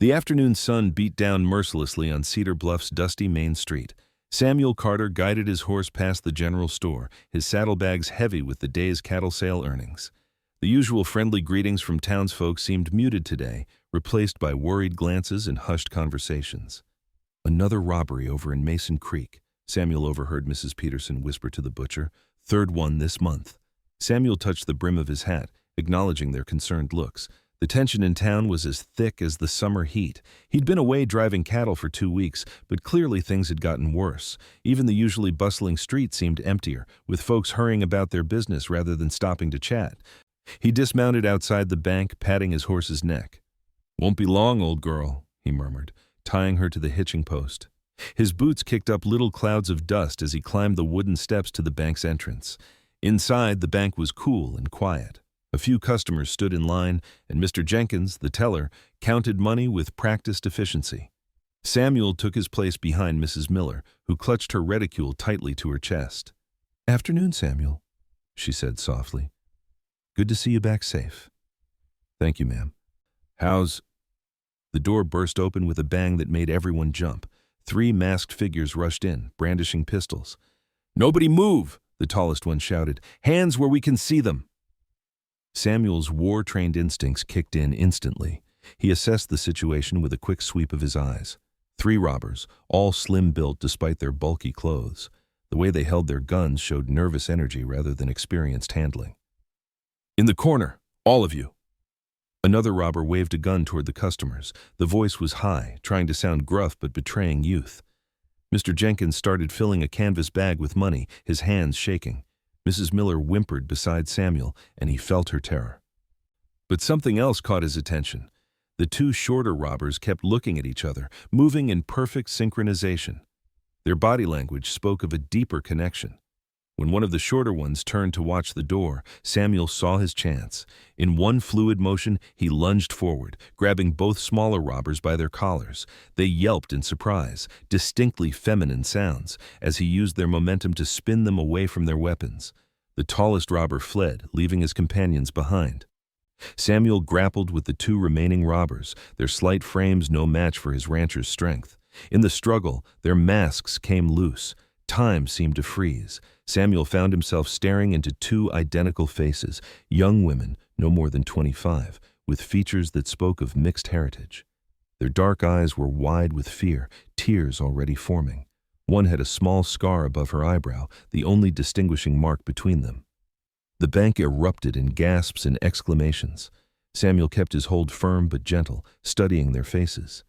The afternoon sun beat down mercilessly on Cedar Bluff's dusty Main Street. Samuel Carter guided his horse past the general store, his saddlebags heavy with the day's cattle sale earnings. The usual friendly greetings from townsfolk seemed muted today, replaced by worried glances and hushed conversations. "Another robbery over in Mason Creek," Samuel overheard Mrs. Peterson whisper to the butcher. "Third one this month." Samuel touched the brim of his hat, acknowledging their concerned looks. The tension in town was as thick as the summer heat. He'd been away driving cattle for 2 weeks, but clearly things had gotten worse. Even the usually bustling street seemed emptier, with folks hurrying about their business rather than stopping to chat. He dismounted outside the bank, patting his horse's neck. "Won't be long, old girl," he murmured, tying her to the hitching post. His boots kicked up little clouds of dust as he climbed the wooden steps to the bank's entrance. Inside, the bank was cool and quiet. A few customers stood in line, and Mr. Jenkins, the teller, counted money with practiced efficiency. Samuel took his place behind Mrs. Miller, who clutched her reticule tightly to her chest. "Afternoon, Samuel," she said softly. "Good to see you back safe." "Thank you, ma'am." "How's—" The door burst open with a bang that made everyone jump. 3 masked figures rushed in, brandishing pistols. "Nobody move!" the tallest one shouted. "Hands where we can see them!" Samuel's war-trained instincts kicked in instantly. He assessed the situation with a quick sweep of his eyes. 3 robbers, all slim-built despite their bulky clothes. The way they held their guns showed nervous energy rather than experienced handling. "In the corner, all of you!" Another robber waved a gun toward the customers. The voice was high, trying to sound gruff but betraying youth. Mr. Jenkins started filling a canvas bag with money, his hands shaking. Mrs. Miller whimpered beside Samuel, and he felt her terror. But something else caught his attention. The 2 shorter robbers kept looking at each other, moving in perfect synchronization. Their body language spoke of a deeper connection. When one of the shorter ones turned to watch the door, Samuel saw his chance. In one fluid motion, he lunged forward, grabbing both smaller robbers by their collars. They yelped in surprise, distinctly feminine sounds, as he used their momentum to spin them away from their weapons. The tallest robber fled, leaving his companions behind. Samuel grappled with the 2 remaining robbers, their slight frames no match for his rancher's strength. In the struggle, their masks came loose. Time seemed to freeze. Samuel found himself staring into 2 identical faces, young women, no more than 25, with features that spoke of mixed heritage. Their dark eyes were wide with fear, tears already forming. One had a small scar above her eyebrow, the only distinguishing mark between them. The bank erupted in gasps and exclamations. Samuel kept his hold firm but gentle, studying their faces.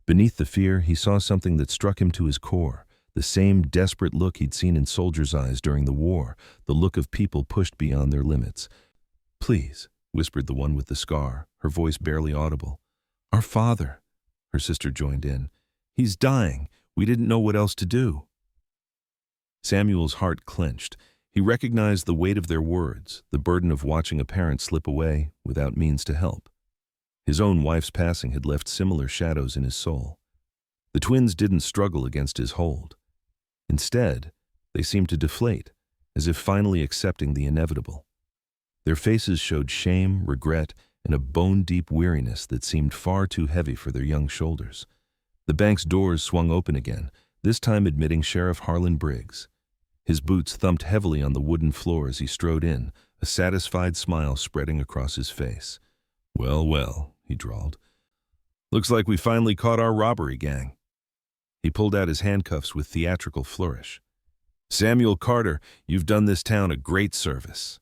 Beneath the fear, he saw something that struck him to his core. The same desperate look he'd seen in soldiers' eyes during the war, the look of people pushed beyond their limits. "Please," whispered the one with the scar, her voice barely audible. "Our father," her sister joined in. "He's dying. We didn't know what else to do." Samuel's heart clenched. He recognized the weight of their words, the burden of watching a parent slip away without means to help. His own wife's passing had left similar shadows in his soul. The twins didn't struggle against his hold. Instead, they seemed to deflate, as if finally accepting the inevitable. Their faces showed shame, regret, and a bone-deep weariness that seemed far too heavy for their young shoulders. The bank's doors swung open again, this time admitting Sheriff Harlan Briggs. His boots thumped heavily on the wooden floor as he strode in, a satisfied smile spreading across his face. "Well, well," he drawled. "Looks like we finally caught our robbery gang." He pulled out his handcuffs with theatrical flourish. "Samuel Carter, you've done this town a great service."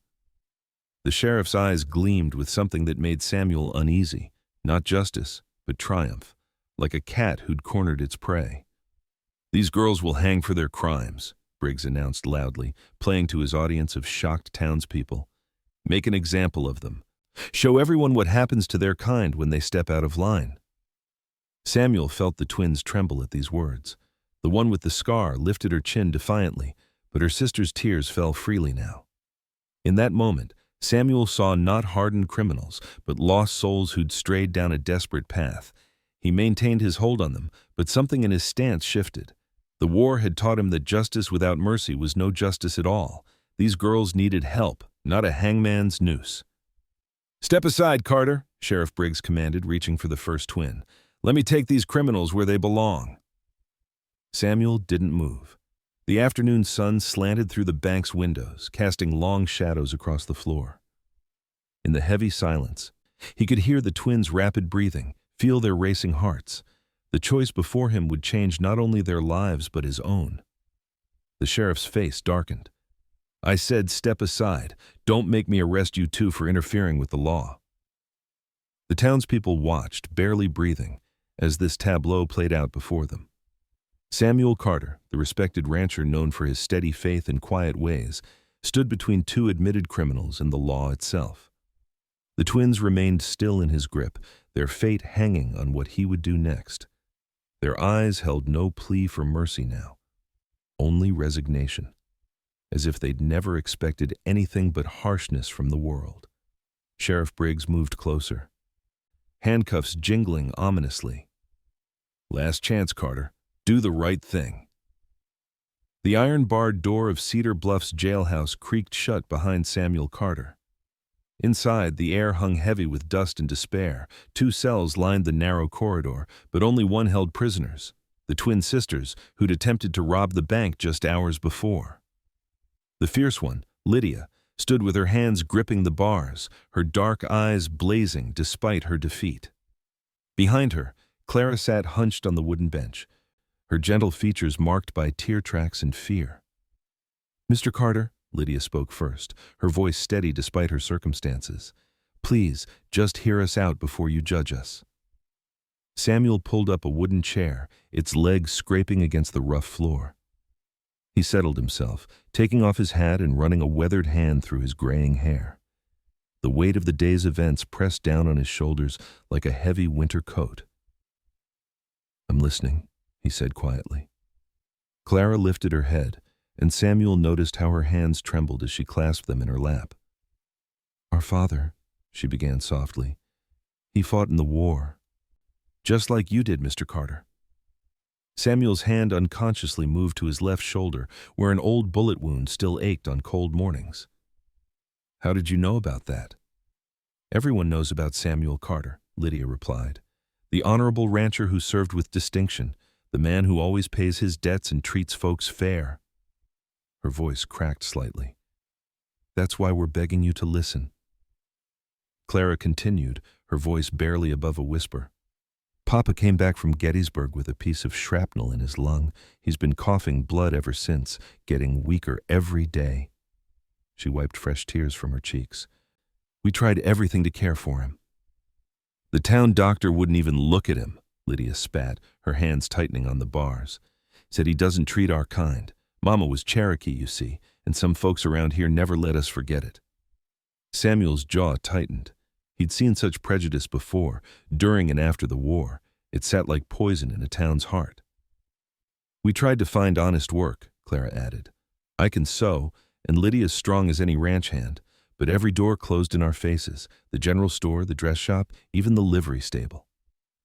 The sheriff's eyes gleamed with something that made Samuel uneasy, not justice, but triumph, like a cat who'd cornered its prey. "These girls will hang for their crimes," Briggs announced loudly, playing to his audience of shocked townspeople. "Make an example of them. Show everyone what happens to their kind when they step out of line." Samuel felt the twins tremble at these words. The one with the scar lifted her chin defiantly, but her sister's tears fell freely now. In that moment, Samuel saw not hardened criminals, but lost souls who'd strayed down a desperate path. He maintained his hold on them, but something in his stance shifted. The war had taught him that justice without mercy was no justice at all. These girls needed help, not a hangman's noose. "Step aside, Carter," Sheriff Briggs commanded, reaching for the first twin. Let me take these criminals where they belong." Samuel didn't move. The afternoon sun slanted through the bank's windows, casting long shadows across the floor. In the heavy silence, he could hear the twins' rapid breathing, feel their racing hearts. The choice before him would change not only their lives but his own. The sheriff's face darkened. "I said step aside. Don't make me arrest you two for interfering with the law." The townspeople watched, barely breathing, as this tableau played out before them. Samuel Carter, the respected rancher known for his steady faith and quiet ways, stood between two admitted criminals and the law itself. The twins remained still in his grip, their fate hanging on what he would do next. Their eyes held no plea for mercy now, only resignation, as if they'd never expected anything but harshness from the world. Sheriff Briggs moved closer, handcuffs jingling ominously. "Last chance, Carter. Do the right thing." The iron-barred door of Cedar Bluff's jailhouse creaked shut behind Samuel Carter. Inside, the air hung heavy with dust and despair. 2 cells lined the narrow corridor, but only one held prisoners, the twin sisters who'd attempted to rob the bank just hours before. The fierce one, Lydia, stood with her hands gripping the bars, her dark eyes blazing despite her defeat. Behind her, Clara sat hunched on the wooden bench, her gentle features marked by tear tracks and fear. "Mr. Carter," Lydia spoke first, her voice steady despite her circumstances. "Please, just hear us out before you judge us." Samuel pulled up a wooden chair, its legs scraping against the rough floor. He settled himself, taking off his hat and running a weathered hand through his graying hair. The weight of the day's events pressed down on his shoulders like a heavy winter coat. "I'm listening," he said quietly. Clara lifted her head, and Samuel noticed how her hands trembled as she clasped them in her lap. "Our father," she began softly, "he fought in the war. Just like you did, Mr. Carter." Samuel's hand unconsciously moved to his left shoulder, where an old bullet wound still ached on cold mornings. "How did you know about that?" "Everyone knows about Samuel Carter," Lydia replied. "The honorable rancher who served with distinction, the man who always pays his debts and treats folks fair." Her voice cracked slightly. "That's why we're begging you to listen." Clara continued, her voice barely above a whisper. "Papa came back from Gettysburg with a piece of shrapnel in his lung. He's been coughing blood ever since, getting weaker every day." She wiped fresh tears from her cheeks. "We tried everything to care for him." "The town doctor wouldn't even look at him," Lydia spat, her hands tightening on the bars. "Said he doesn't treat our kind. Mama was Cherokee, you see, and some folks around here never let us forget it." Samuel's jaw tightened. He'd seen such prejudice before, during and after the war. It sat like poison in a town's heart. "We tried to find honest work," Clara added. "I can sew, and Lydia's strong as any ranch hand, but every door closed in our faces, the general store, the dress shop, even the livery stable.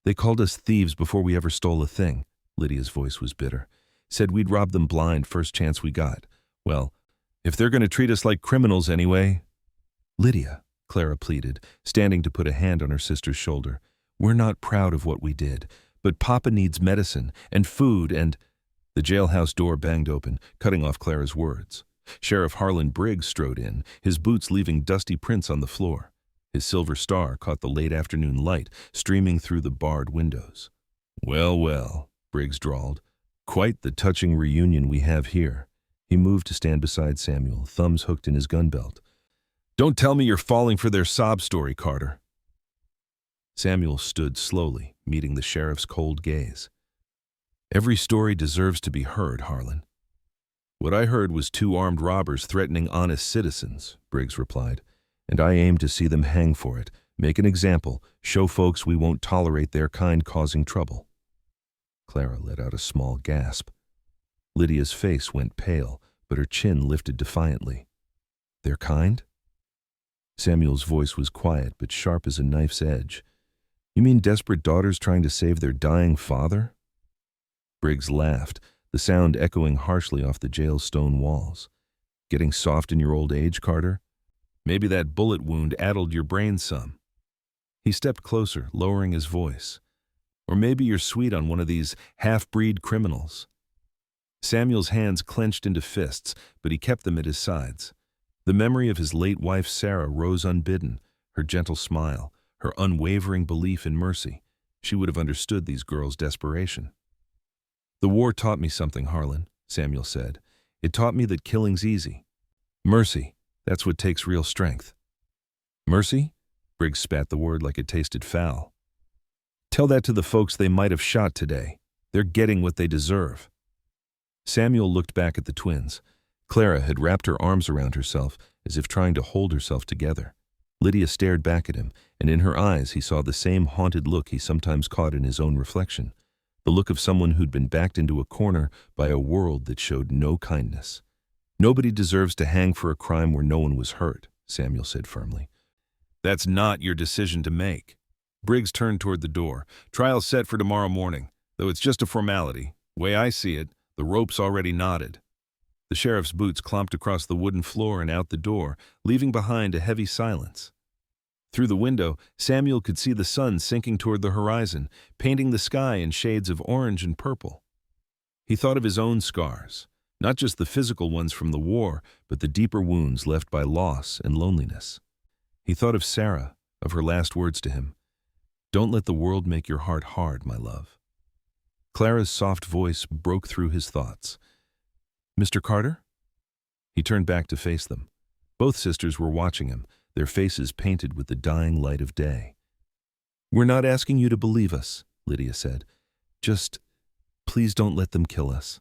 They called us thieves before we ever stole a thing." Lydia's voice was bitter. "Said we'd rob them blind first chance we got. Well, if they're going to treat us like criminals anyway—" "Lydia," Clara pleaded, standing to put a hand on her sister's shoulder, "we're not proud of what we did, but Papa needs medicine and food and—" The jailhouse door banged open, cutting off Clara's words. Sheriff Harlan Briggs strode in, his boots leaving dusty prints on the floor. His silver star caught the late afternoon light streaming through the barred windows. "Well, well," Briggs drawled. "Quite the touching reunion we have here." He moved to stand beside Samuel, thumbs hooked in his gun belt. "Don't tell me you're falling for their sob story, Carter." Samuel stood slowly, meeting the sheriff's cold gaze. "Every story deserves to be heard, Harlan." "What I heard was 2 armed robbers threatening honest citizens," Briggs replied, "and I aim to see them hang for it, make an example, show folks we won't tolerate their kind causing trouble." Clara let out a small gasp. Lydia's face went pale, but her chin lifted defiantly. "Their kind?" Samuel's voice was quiet but sharp as a knife's edge. "You mean desperate daughters trying to save their dying father?" Briggs laughed, the sound echoing harshly off the jail's stone walls. "Getting soft in your old age, Carter? Maybe that bullet wound addled your brain some." He stepped closer, lowering his voice. Or maybe you're sweet on one of these half-breed criminals." Samuel's hands clenched into fists, but he kept them at his sides. The memory of his late wife Sarah rose unbidden, her gentle smile, her unwavering belief in mercy. She would have understood these girls' desperation. "The war taught me something, Harlan," Samuel said. "It taught me that killing's easy. Mercy, that's what takes real strength." "Mercy?" Briggs spat the word like it tasted foul. "Tell that to the folks they might have shot today. They're getting what they deserve." Samuel looked back at the twins. Clara had wrapped her arms around herself as if trying to hold herself together. Lydia stared back at him, and in her eyes he saw the same haunted look he sometimes caught in his own reflection, the look of someone who'd been backed into a corner by a world that showed no kindness. "Nobody deserves to hang for a crime where no one was hurt," Samuel said firmly. "That's not your decision to make." Briggs turned toward the door. "Trial's set for tomorrow morning, though it's just a formality. Way I see it, the rope's already knotted." The sheriff's boots clomped across the wooden floor and out the door, leaving behind a heavy silence. Through the window, Samuel could see the sun sinking toward the horizon, painting the sky in shades of orange and purple. He thought of his own scars, not just the physical ones from the war, but the deeper wounds left by loss and loneliness. He thought of Sarah, of her last words to him. "Don't let the world make your heart hard, my love." Clara's soft voice broke through his thoughts. "Mr. Carter?" He turned back to face them. Both sisters were watching him, their faces painted with the dying light of day. "We're not asking you to believe us," Lydia said. "Just, please don't let them kill us."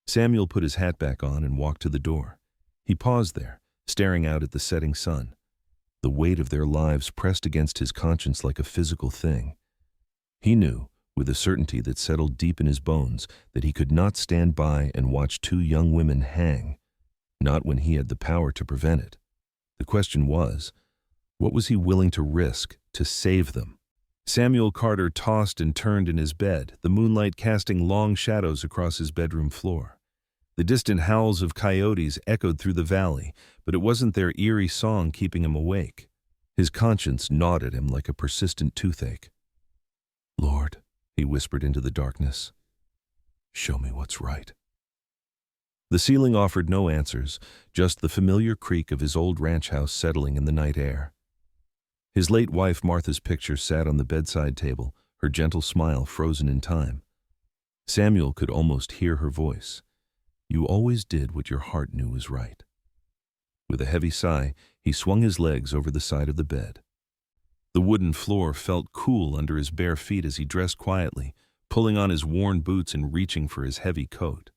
Samuel put his hat back on and walked to the door. He paused there, staring out at the setting sun. The weight of their lives pressed against his conscience like a physical thing. He knew, with a certainty that settled deep in his bones, that he could not stand by and watch two young women hang, not when he had the power to prevent it. The question was, what was he willing to risk to save them? Samuel Carter tossed and turned in his bed, the moonlight casting long shadows across his bedroom floor. The distant howls of coyotes echoed through the valley, but it wasn't their eerie song keeping him awake. His conscience gnawed at him like a persistent toothache. "Lord," he whispered into the darkness, "show me what's right." The ceiling offered no answers, just the familiar creak of his old ranch house settling in the night air. His late wife Martha's picture sat on the bedside table, her gentle smile frozen in time. Samuel could almost hear her voice. "You always did what your heart knew was right." With a heavy sigh, he swung his legs over the side of the bed. The wooden floor felt cool under his bare feet as he dressed quietly, pulling on his worn boots and reaching for his heavy coat.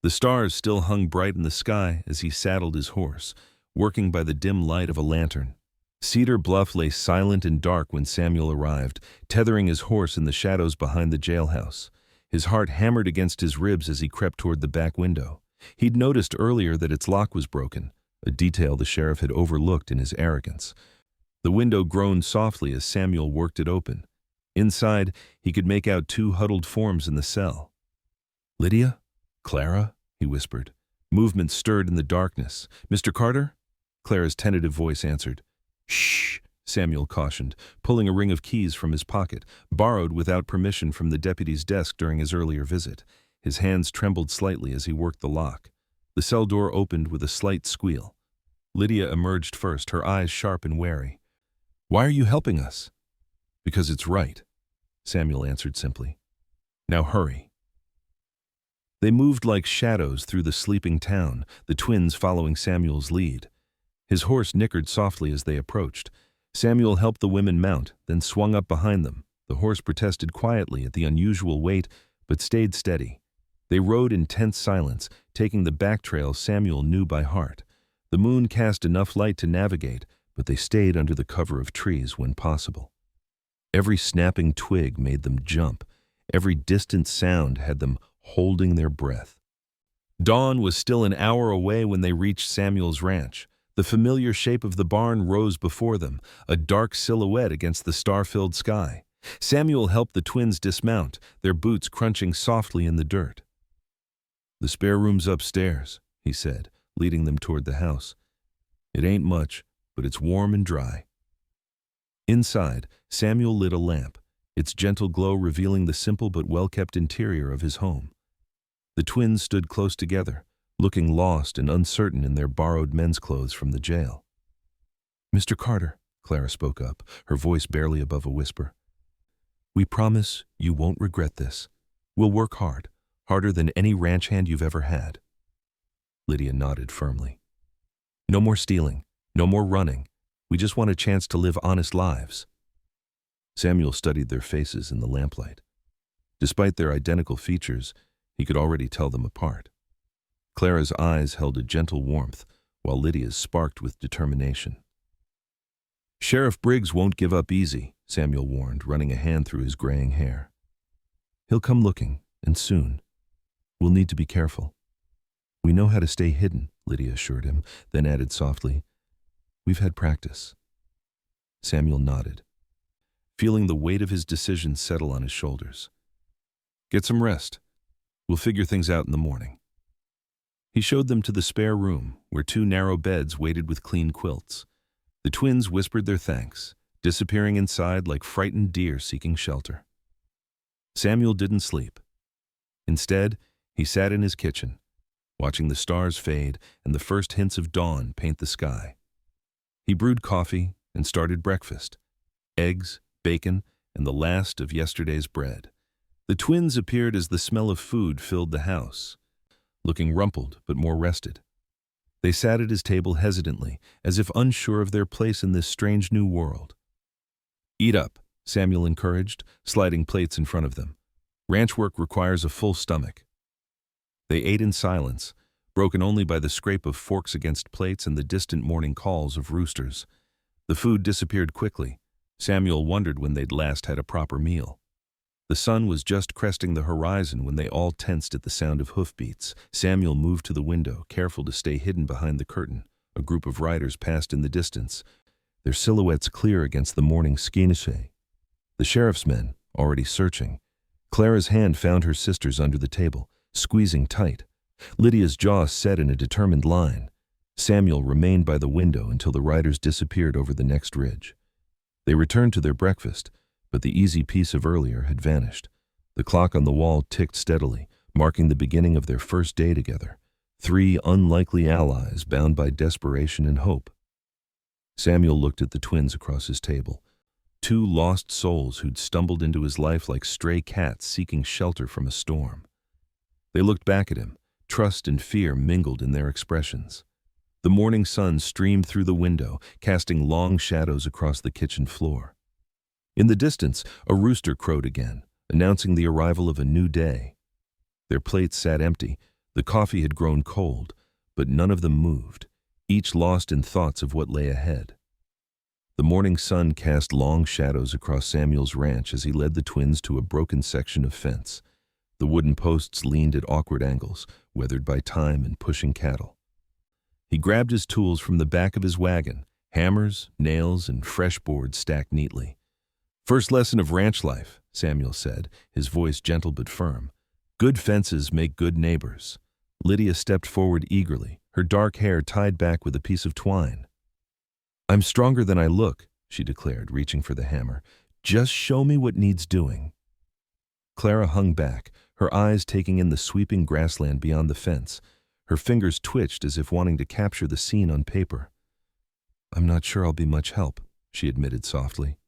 The stars still hung bright in the sky as he saddled his horse, working by the dim light of a lantern. Cedar Bluff lay silent and dark when Samuel arrived, tethering his horse in the shadows behind the jailhouse. His heart hammered against his ribs as he crept toward the back window. He'd noticed earlier that its lock was broken, a detail the sheriff had overlooked in his arrogance. The window groaned softly as Samuel worked it open. Inside, he could make out two huddled forms in the cell. "Lydia? Clara?" he whispered. Movement stirred in the darkness. "Mr. Carter?" Clara's tentative voice answered. "Shh," Samuel cautioned, pulling a ring of keys from his pocket, borrowed without permission from the deputy's desk during his earlier visit. His hands trembled slightly as he worked the lock. The cell door opened with a slight squeal. Lydia emerged first, her eyes sharp and wary. "Why are you helping us?" "Because it's right," Samuel answered simply. "Now hurry." They moved like shadows through the sleeping town, the twins following Samuel's lead. His horse nickered softly as they approached. Samuel helped the women mount, then swung up behind them. The horse protested quietly at the unusual weight, but stayed steady. They rode in tense silence, taking the back trail Samuel knew by heart. The moon cast enough light to navigate, but they stayed under the cover of trees when possible. Every snapping twig made them jump. Every distant sound had them holding their breath. Dawn was still an hour away when they reached Samuel's ranch. The familiar shape of the barn rose before them, a dark silhouette against the star-filled sky. Samuel helped the twins dismount, their boots crunching softly in the dirt. "The spare room's upstairs," he said, leading them toward the house. "It ain't much, but it's warm and dry." Inside, Samuel lit a lamp. its gentle glow revealing the simple but well-kept interior of his home. The twins stood close together, looking lost and uncertain in their borrowed men's clothes from the jail. "Mr. Carter," Clara spoke up, her voice barely above a whisper. "We promise you won't regret this. We'll work hard, harder than any ranch hand you've ever had." Lydia nodded firmly. "No more stealing, no more running. We just want a chance to live honest lives." Samuel studied their faces in the lamplight. Despite their identical features, he could already tell them apart. Clara's eyes held a gentle warmth, while Lydia's sparked with determination. "Sheriff Briggs won't give up easy," Samuel warned, running a hand through his graying hair. "He'll come looking, and soon. We'll need to be careful." "We know how to stay hidden," Lydia assured him, then added softly, "We've had practice." Samuel nodded, feeling the weight of his decision settle on his shoulders. "Get some rest. We'll figure things out in the morning." He showed them to the spare room, where 2 narrow beds waited with clean quilts. The twins whispered their thanks, disappearing inside like frightened deer seeking shelter. Samuel didn't sleep. Instead, he sat in his kitchen, watching the stars fade and the first hints of dawn paint the sky. He brewed coffee and started breakfast: eggs, bacon, and the last of yesterday's bread. The twins appeared as the smell of food filled the house, looking rumpled but more rested. They sat at his table hesitantly, as if unsure of their place in this strange new world. "Eat up," Samuel encouraged, sliding plates in front of them. "Ranch work requires a full stomach." They ate in silence, broken only by the scrape of forks against plates and the distant morning calls of roosters. The food disappeared quickly. Samuel wondered when they'd last had a proper meal. The sun was just cresting the horizon when they all tensed at the sound of hoofbeats. Samuel moved to the window, careful to stay hidden behind the curtain. A group of riders passed in the distance, their silhouettes clear against the morning skyline. The sheriff's men, already searching. Clara's hand found her sister's under the table, squeezing tight. Lydia's jaw set in a determined line. Samuel remained by the window until the riders disappeared over the next ridge. They returned to their breakfast, but the easy peace of earlier had vanished. The clock on the wall ticked steadily, marking the beginning of their first day together. 3 unlikely allies bound by desperation and hope. Samuel looked at the twins across his table. 2 lost souls who'd stumbled into his life like stray cats seeking shelter from a storm. They looked back at him, trust and fear mingled in their expressions. The morning sun streamed through the window, casting long shadows across the kitchen floor. In the distance, a rooster crowed again, announcing the arrival of a new day. Their plates sat empty, the coffee had grown cold, but none of them moved, each lost in thoughts of what lay ahead. The morning sun cast long shadows across Samuel's ranch as he led the twins to a broken section of fence. The wooden posts leaned at awkward angles, weathered by time and pushing cattle. He grabbed his tools from the back of his wagon, hammers, nails, and fresh boards stacked neatly. "First lesson of ranch life," Samuel said, his voice gentle but firm. "Good fences make good neighbors." Lydia stepped forward eagerly, her dark hair tied back with a piece of twine. "I'm stronger than I look," she declared, reaching for the hammer. "Just show me what needs doing." Clara hung back, her eyes taking in the sweeping grassland beyond the fence. Her fingers twitched as if wanting to capture the scene on paper. "I'm not sure I'll be much help," she admitted softly.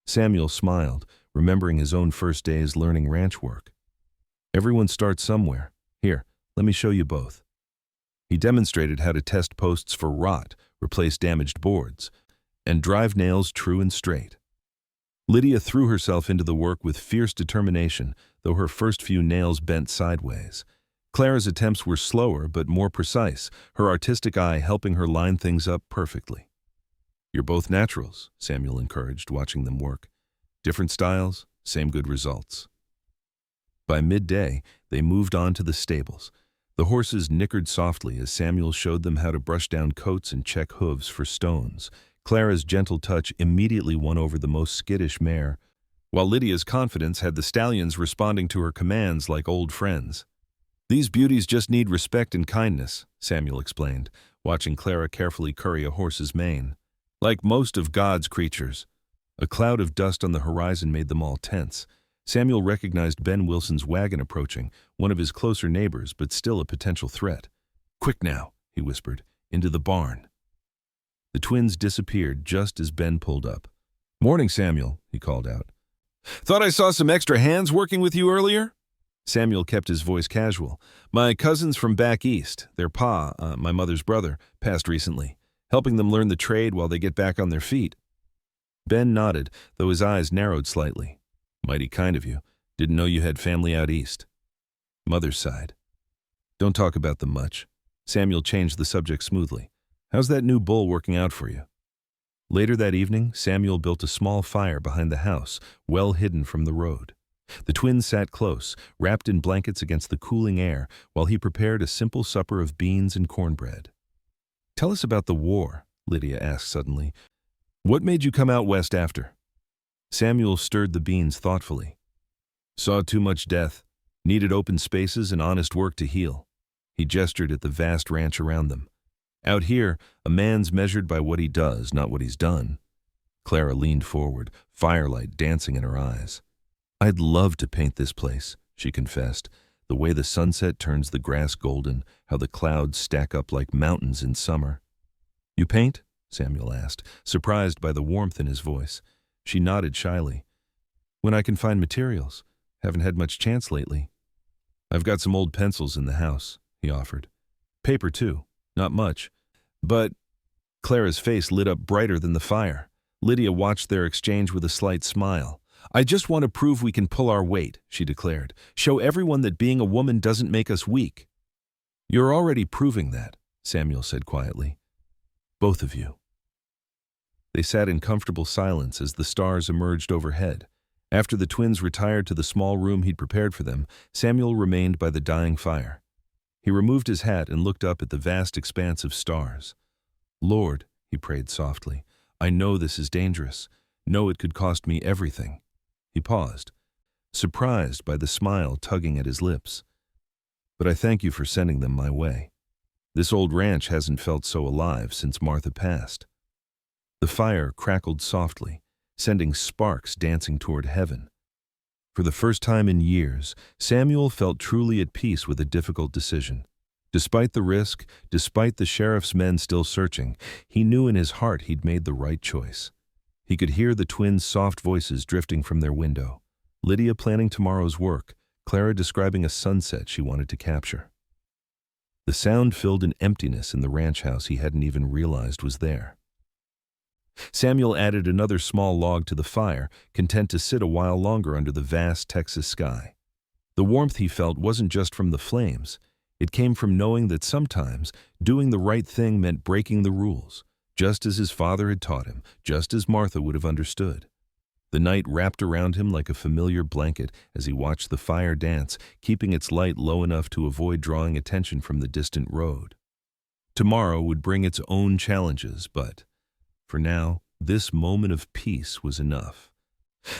Samuel smiled, remembering his own first days learning ranch work. "Everyone starts somewhere. Here, let me show you both." He demonstrated how to test posts for rot, replace damaged boards, and drive nails true and straight. Lydia threw herself into the work with fierce determination, though her first few nails bent sideways. Clara's attempts were slower but more precise, her artistic eye helping her line things up perfectly. "You're both naturals," Samuel encouraged, watching them work. "Different styles, same good results." By midday, they moved on to the stables. The horses nickered softly as Samuel showed them how to brush down coats and check hooves for stones. Clara's gentle touch immediately won over the most skittish mare, while Lydia's confidence had the stallions responding to her commands like old friends. "These beauties just need respect and kindness," Samuel explained, watching Clara carefully curry a horse's mane. "Like most of God's creatures." A cloud of dust on the horizon made them all tense. Samuel recognized Ben Wilson's wagon approaching, one of his closer neighbors, but still a potential threat. "Quick now," he whispered, "into the barn." The twins disappeared just as Ben pulled up. "Morning, Samuel," he called out. "Thought I saw some extra hands working with you earlier?" Samuel kept his voice casual. "My cousins from back east, their pa, my mother's brother, passed recently, helping them learn the trade while they get back on their feet." Ben nodded, though his eyes narrowed slightly. "Mighty kind of you. Didn't know you had family out east." Mother's side. "Don't talk about them much." Samuel changed the subject smoothly. "How's that new bull working out for you?" Later that evening, Samuel built a small fire behind the house, well hidden from the road. The twins sat close, wrapped in blankets against the cooling air, while he prepared a simple supper of beans and cornbread. "Tell us about the war," Lydia asked suddenly. "What made you come out west after?" Samuel stirred the beans thoughtfully. "Saw too much death. Needed open spaces and honest work to heal." He gestured at the vast ranch around them. "Out here, a man's measured by what he does, not what he's done." Clara leaned forward, firelight dancing in her eyes. "I'd love to paint this place," she confessed, "the way the sunset turns the grass golden, how the clouds stack up like mountains in summer." "You paint?" Samuel asked, surprised by the warmth in his voice. She nodded shyly. "When I can find materials. Haven't had much chance lately." "I've got some old pencils in the house," he offered. "Paper, too. Not much. But—" Clara's face lit up brighter than the fire. Lydia watched their exchange with a slight smile. "I just want to prove we can pull our weight," she declared. "Show everyone that being a woman doesn't make us weak." "You're already proving that," Samuel said quietly. "Both of you." They sat in comfortable silence as the stars emerged overhead. After the twins retired to the small room he'd prepared for them, Samuel remained by the dying fire. He removed his hat and looked up at the vast expanse of stars. "Lord," he prayed softly, "I know this is dangerous. Know it could cost me everything." He paused, surprised by the smile tugging at his lips. "But I thank you for sending them my way. This old ranch hasn't felt so alive since Martha passed." The fire crackled softly, sending sparks dancing toward heaven. For the first time in years, Samuel felt truly at peace with a difficult decision. Despite the risk, despite the sheriff's men still searching, he knew in his heart he'd made the right choice. He could hear the twins' soft voices drifting from their window. Lydia planning tomorrow's work, Clara describing a sunset she wanted to capture. The sound filled an emptiness in the ranch house he hadn't even realized was there. Samuel added another small log to the fire, content to sit a while longer under the vast Texas sky. The warmth he felt wasn't just from the flames. It came from knowing that sometimes doing the right thing meant breaking the rules, just as his father had taught him, just as Martha would have understood. The night wrapped around him like a familiar blanket as he watched the fire dance, keeping its light low enough to avoid drawing attention from the distant road. Tomorrow would bring its own challenges, but for now, this moment of peace was enough.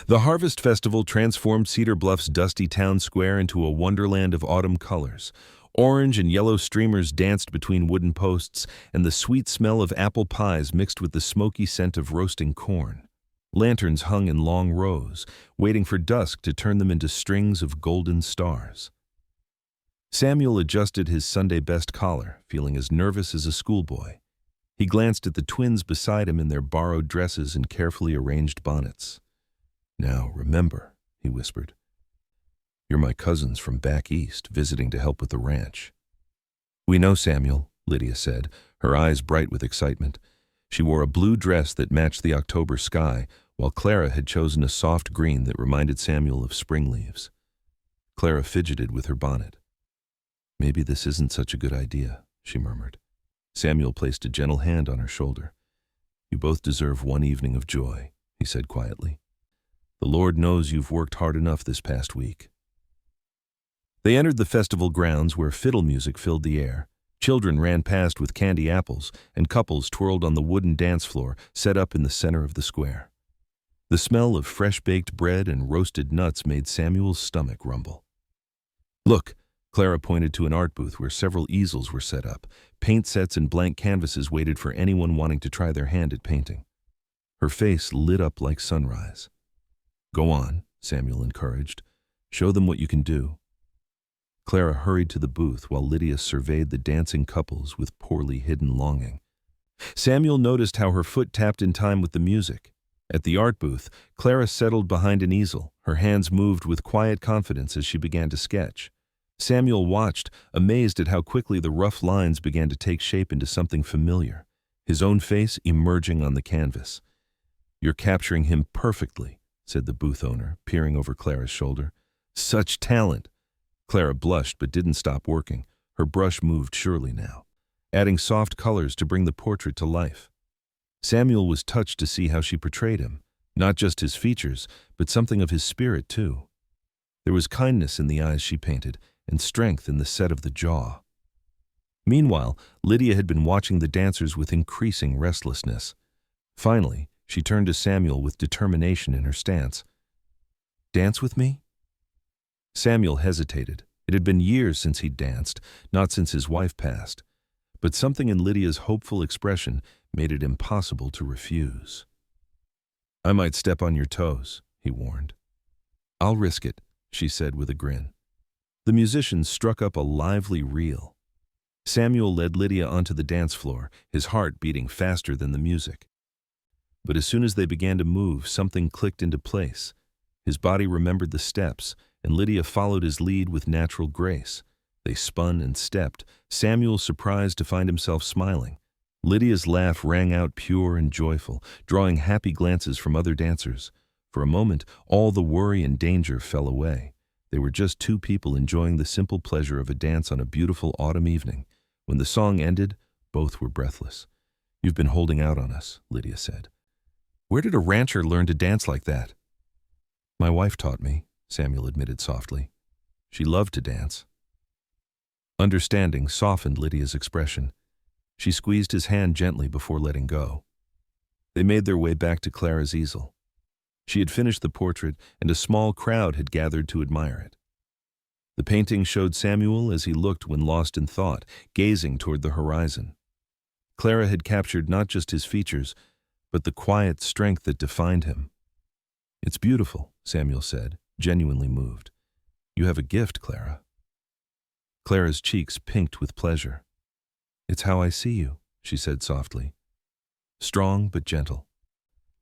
The Harvest Festival transformed Cedar Bluff's dusty town square into a wonderland of autumn colors. Orange and yellow streamers danced between wooden posts, and the sweet smell of apple pies mixed with the smoky scent of roasting corn. Lanterns hung in long rows, waiting for dusk to turn them into strings of golden stars. Samuel adjusted his Sunday best collar, feeling as nervous as a schoolboy. He glanced at the twins beside him in their borrowed dresses and carefully arranged bonnets. "Now, remember," he whispered, "you're my cousins from back east, visiting to help with the ranch." "We know, Samuel," Lydia said, her eyes bright with excitement. She wore a blue dress that matched the October sky, while Clara had chosen a soft green that reminded Samuel of spring leaves. Clara fidgeted with her bonnet. "Maybe this isn't such a good idea," she murmured. Samuel placed a gentle hand on her shoulder. "You both deserve one evening of joy," he said quietly. "The Lord knows you've worked hard enough this past week." They entered the festival grounds where fiddle music filled the air. Children ran past with candy apples, and couples twirled on the wooden dance floor set up in the center of the square. The smell of fresh-baked bread and roasted nuts made Samuel's stomach rumble. "Look," Clara pointed to an art booth where several easels were set up. Paint sets and blank canvases waited for anyone wanting to try their hand at painting. Her face lit up like sunrise. "Go on," Samuel encouraged. "Show them what you can do." Clara hurried to the booth while Lydia surveyed the dancing couples with poorly hidden longing. Samuel noticed how her foot tapped in time with the music. At the art booth, Clara settled behind an easel. Her hands moved with quiet confidence as she began to sketch. Samuel watched, amazed at how quickly the rough lines began to take shape into something familiar, his own face emerging on the canvas. "You're capturing him perfectly," said the booth owner, peering over Clara's shoulder. "Such talent!" Clara blushed but didn't stop working. Her brush moved surely now, adding soft colors to bring the portrait to life. Samuel was touched to see how she portrayed him, not just his features, but something of his spirit too. There was kindness in the eyes she painted, and strength in the set of the jaw. Meanwhile, Lydia had been watching the dancers with increasing restlessness. Finally, she turned to Samuel with determination in her stance. "Dance with me?" Samuel hesitated. It had been years since he'd danced, not since his wife passed. But something in Lydia's hopeful expression made it impossible to refuse. "I might step on your toes," he warned. "I'll risk it," she said with a grin. The musicians struck up a lively reel. Samuel led Lydia onto the dance floor, his heart beating faster than the music. But as soon as they began to move, something clicked into place. His body remembered the steps, and Lydia followed his lead with natural grace. They spun and stepped, Samuel surprised to find himself smiling. Lydia's laugh rang out pure and joyful, drawing happy glances from other dancers. For a moment, all the worry and danger fell away. They were just two people enjoying the simple pleasure of a dance on a beautiful autumn evening. When the song ended, both were breathless. "You've been holding out on us," Lydia said. "Where did a rancher learn to dance like that?" "My wife taught me," Samuel admitted softly. "She loved to dance." Understanding softened Lydia's expression. She squeezed his hand gently before letting go. They made their way back to Clara's easel. She had finished the portrait, and a small crowd had gathered to admire it. The painting showed Samuel as he looked when lost in thought, gazing toward the horizon. Clara had captured not just his features, but the quiet strength that defined him. "It's beautiful," Samuel said, genuinely moved. "You have a gift, Clara." Clara's cheeks pinked with pleasure. "It's how I see you," she said softly. Strong but gentle,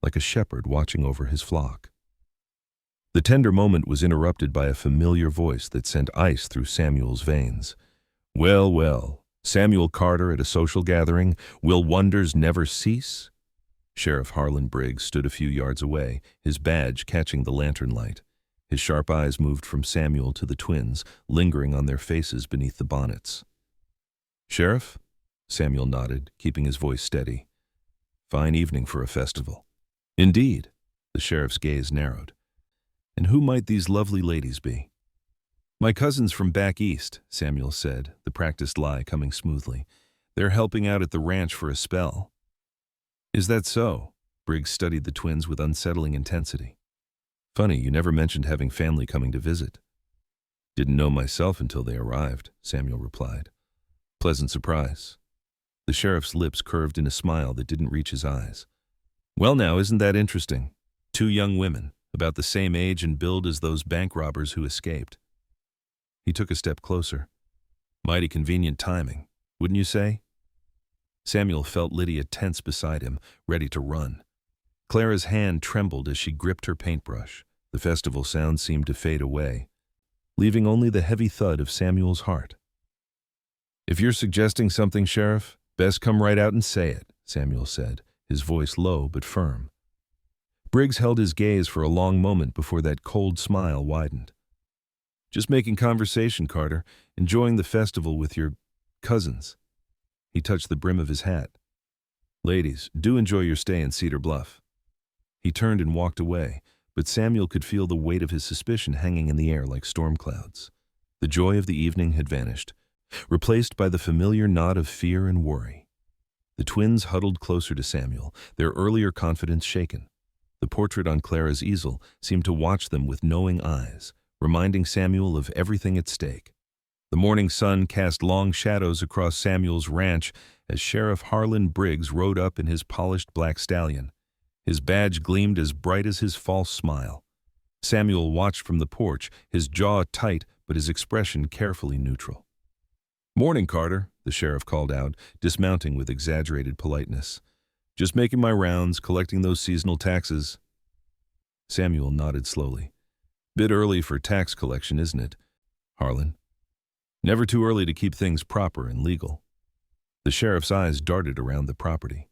like a shepherd watching over his flock. The tender moment was interrupted by a familiar voice that sent ice through Samuel's veins. "Well, well, Samuel Carter at a social gathering, will wonders never cease?" Sheriff Harlan Briggs stood a few yards away, his badge catching the lantern light. His sharp eyes moved from Samuel to the twins, lingering on their faces beneath the bonnets. "Sheriff?" Samuel nodded, keeping his voice steady. "Fine evening for a festival." "Indeed." The sheriff's gaze narrowed. "And who might these lovely ladies be?" "My cousins from back east," Samuel said, the practiced lie coming smoothly. "They're helping out at the ranch for a spell." "Is that so?" Briggs studied the twins with unsettling intensity. "Funny, you never mentioned having family coming to visit." "Didn't know myself until they arrived," Samuel replied. "Pleasant surprise." The sheriff's lips curved in a smile that didn't reach his eyes. "Well now, isn't that interesting? Two young women, about the same age and build as those bank robbers who escaped." He took a step closer. "Mighty convenient timing, wouldn't you say?" Samuel felt Lydia tense beside him, ready to run. Clara's hand trembled as she gripped her paintbrush. The festival sound seemed to fade away, leaving only the heavy thud of Samuel's heart. "If you're suggesting something, Sheriff, best come right out and say it," Samuel said, his voice low but firm. Briggs held his gaze for a long moment before that cold smile widened. "Just making conversation, Carter, enjoying the festival with your cousins." He touched the brim of his hat. "Ladies, do enjoy your stay in Cedar Bluff." He turned and walked away, but Samuel could feel the weight of his suspicion hanging in the air like storm clouds. The joy of the evening had vanished, replaced by the familiar nod of fear and worry. The twins huddled closer to Samuel, their earlier confidence shaken. The portrait on Clara's easel seemed to watch them with knowing eyes, reminding Samuel of everything at stake. The morning sun cast long shadows across Samuel's ranch as Sheriff Harlan Briggs rode up in his polished black stallion. His badge gleamed as bright as his false smile. Samuel watched from the porch, his jaw tight but his expression carefully neutral. "Morning, Carter," the sheriff called out, dismounting with exaggerated politeness. "Just making my rounds, collecting those seasonal taxes." Samuel nodded slowly. "Bit early for tax collection, isn't it, Harlan? Never too early to keep things proper and legal." The sheriff's eyes darted around the property.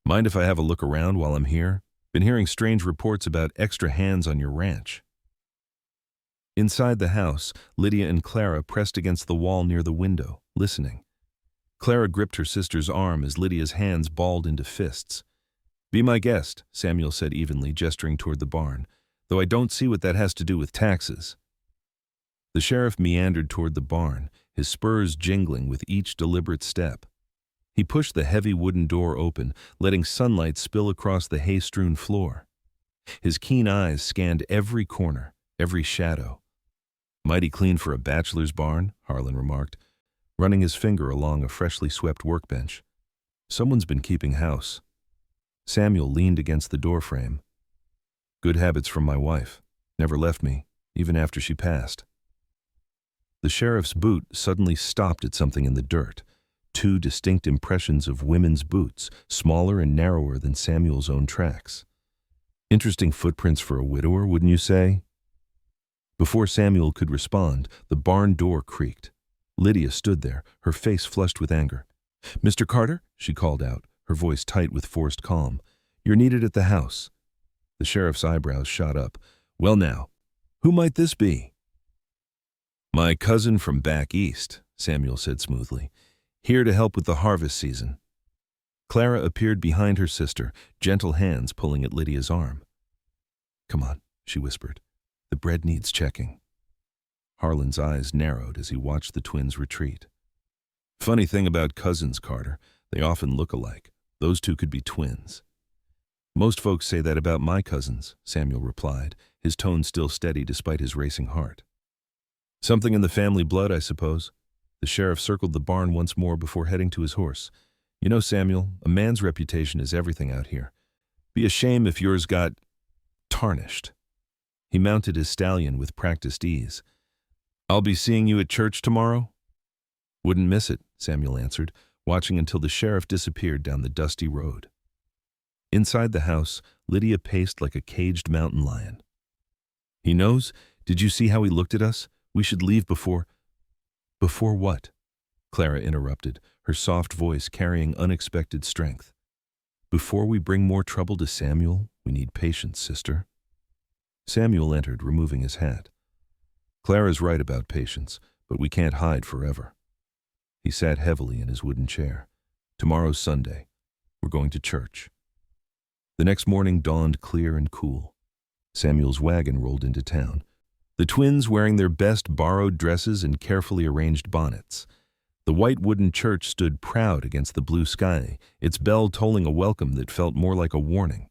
"Mind if I have a look around while I'm here? Been hearing strange reports about extra hands on your ranch." Inside the house, Lydia and Clara pressed against the wall near the window, listening. Clara gripped her sister's arm as Lydia's hands balled into fists. "Be my guest," Samuel said evenly, gesturing toward the barn, "though I don't see what that has to do with taxes." The sheriff meandered toward the barn, his spurs jingling with each deliberate step. He pushed the heavy wooden door open, letting sunlight spill across the hay-strewn floor. His keen eyes scanned every corner, every shadow. "Mighty clean for a bachelor's barn," Harlan remarked, running his finger along a freshly swept workbench. "Someone's been keeping house." Samuel leaned against the doorframe. "Good habits from my wife. Never left me, even after she passed." The sheriff's boot suddenly stopped at something in the dirt. Two distinct impressions of women's boots, smaller and narrower than Samuel's own tracks. Interesting footprints for a widower, wouldn't you say? Before Samuel could respond, the barn door creaked. Lydia stood there, her face flushed with anger. "Mr. Carter," she called out, her voice tight with forced calm. "You're needed at the house." The sheriff's eyebrows shot up. "Well now, who might this be?" "My cousin from back east," Samuel said smoothly. "Here to help with the harvest season." Clara appeared behind her sister, gentle hands pulling at Lydia's arm. "Come on," she whispered. "The bread needs checking." Harlan's eyes narrowed as he watched the twins retreat. "Funny thing about cousins, Carter, they often look alike. Those two could be twins." "Most folks say that about my cousins," Samuel replied, his tone still steady despite his racing heart. "Something in the family blood, I suppose." The sheriff circled the barn once more before heading to his horse. "You know, Samuel, a man's reputation is everything out here. Be a shame if yours got tarnished." He mounted his stallion with practiced ease. "I'll be seeing you at church tomorrow?" "Wouldn't miss it," Samuel answered, watching until the sheriff disappeared down the dusty road. Inside the house, Lydia paced like a caged mountain lion. "He knows? Did you see how he looked at us? We should leave before—" "Before what?" Clara interrupted, her soft voice carrying unexpected strength. "Before we bring more trouble to Samuel, we need patience, sister." Samuel entered, removing his hat. "Clara's right about patience, but we can't hide forever." He sat heavily in his wooden chair. "Tomorrow's Sunday. We're going to church." The next morning dawned clear and cool. Samuel's wagon rolled into town, the twins wearing their best borrowed dresses and carefully arranged bonnets. The white wooden church stood proud against the blue sky, its bell tolling a welcome that felt more like a warning.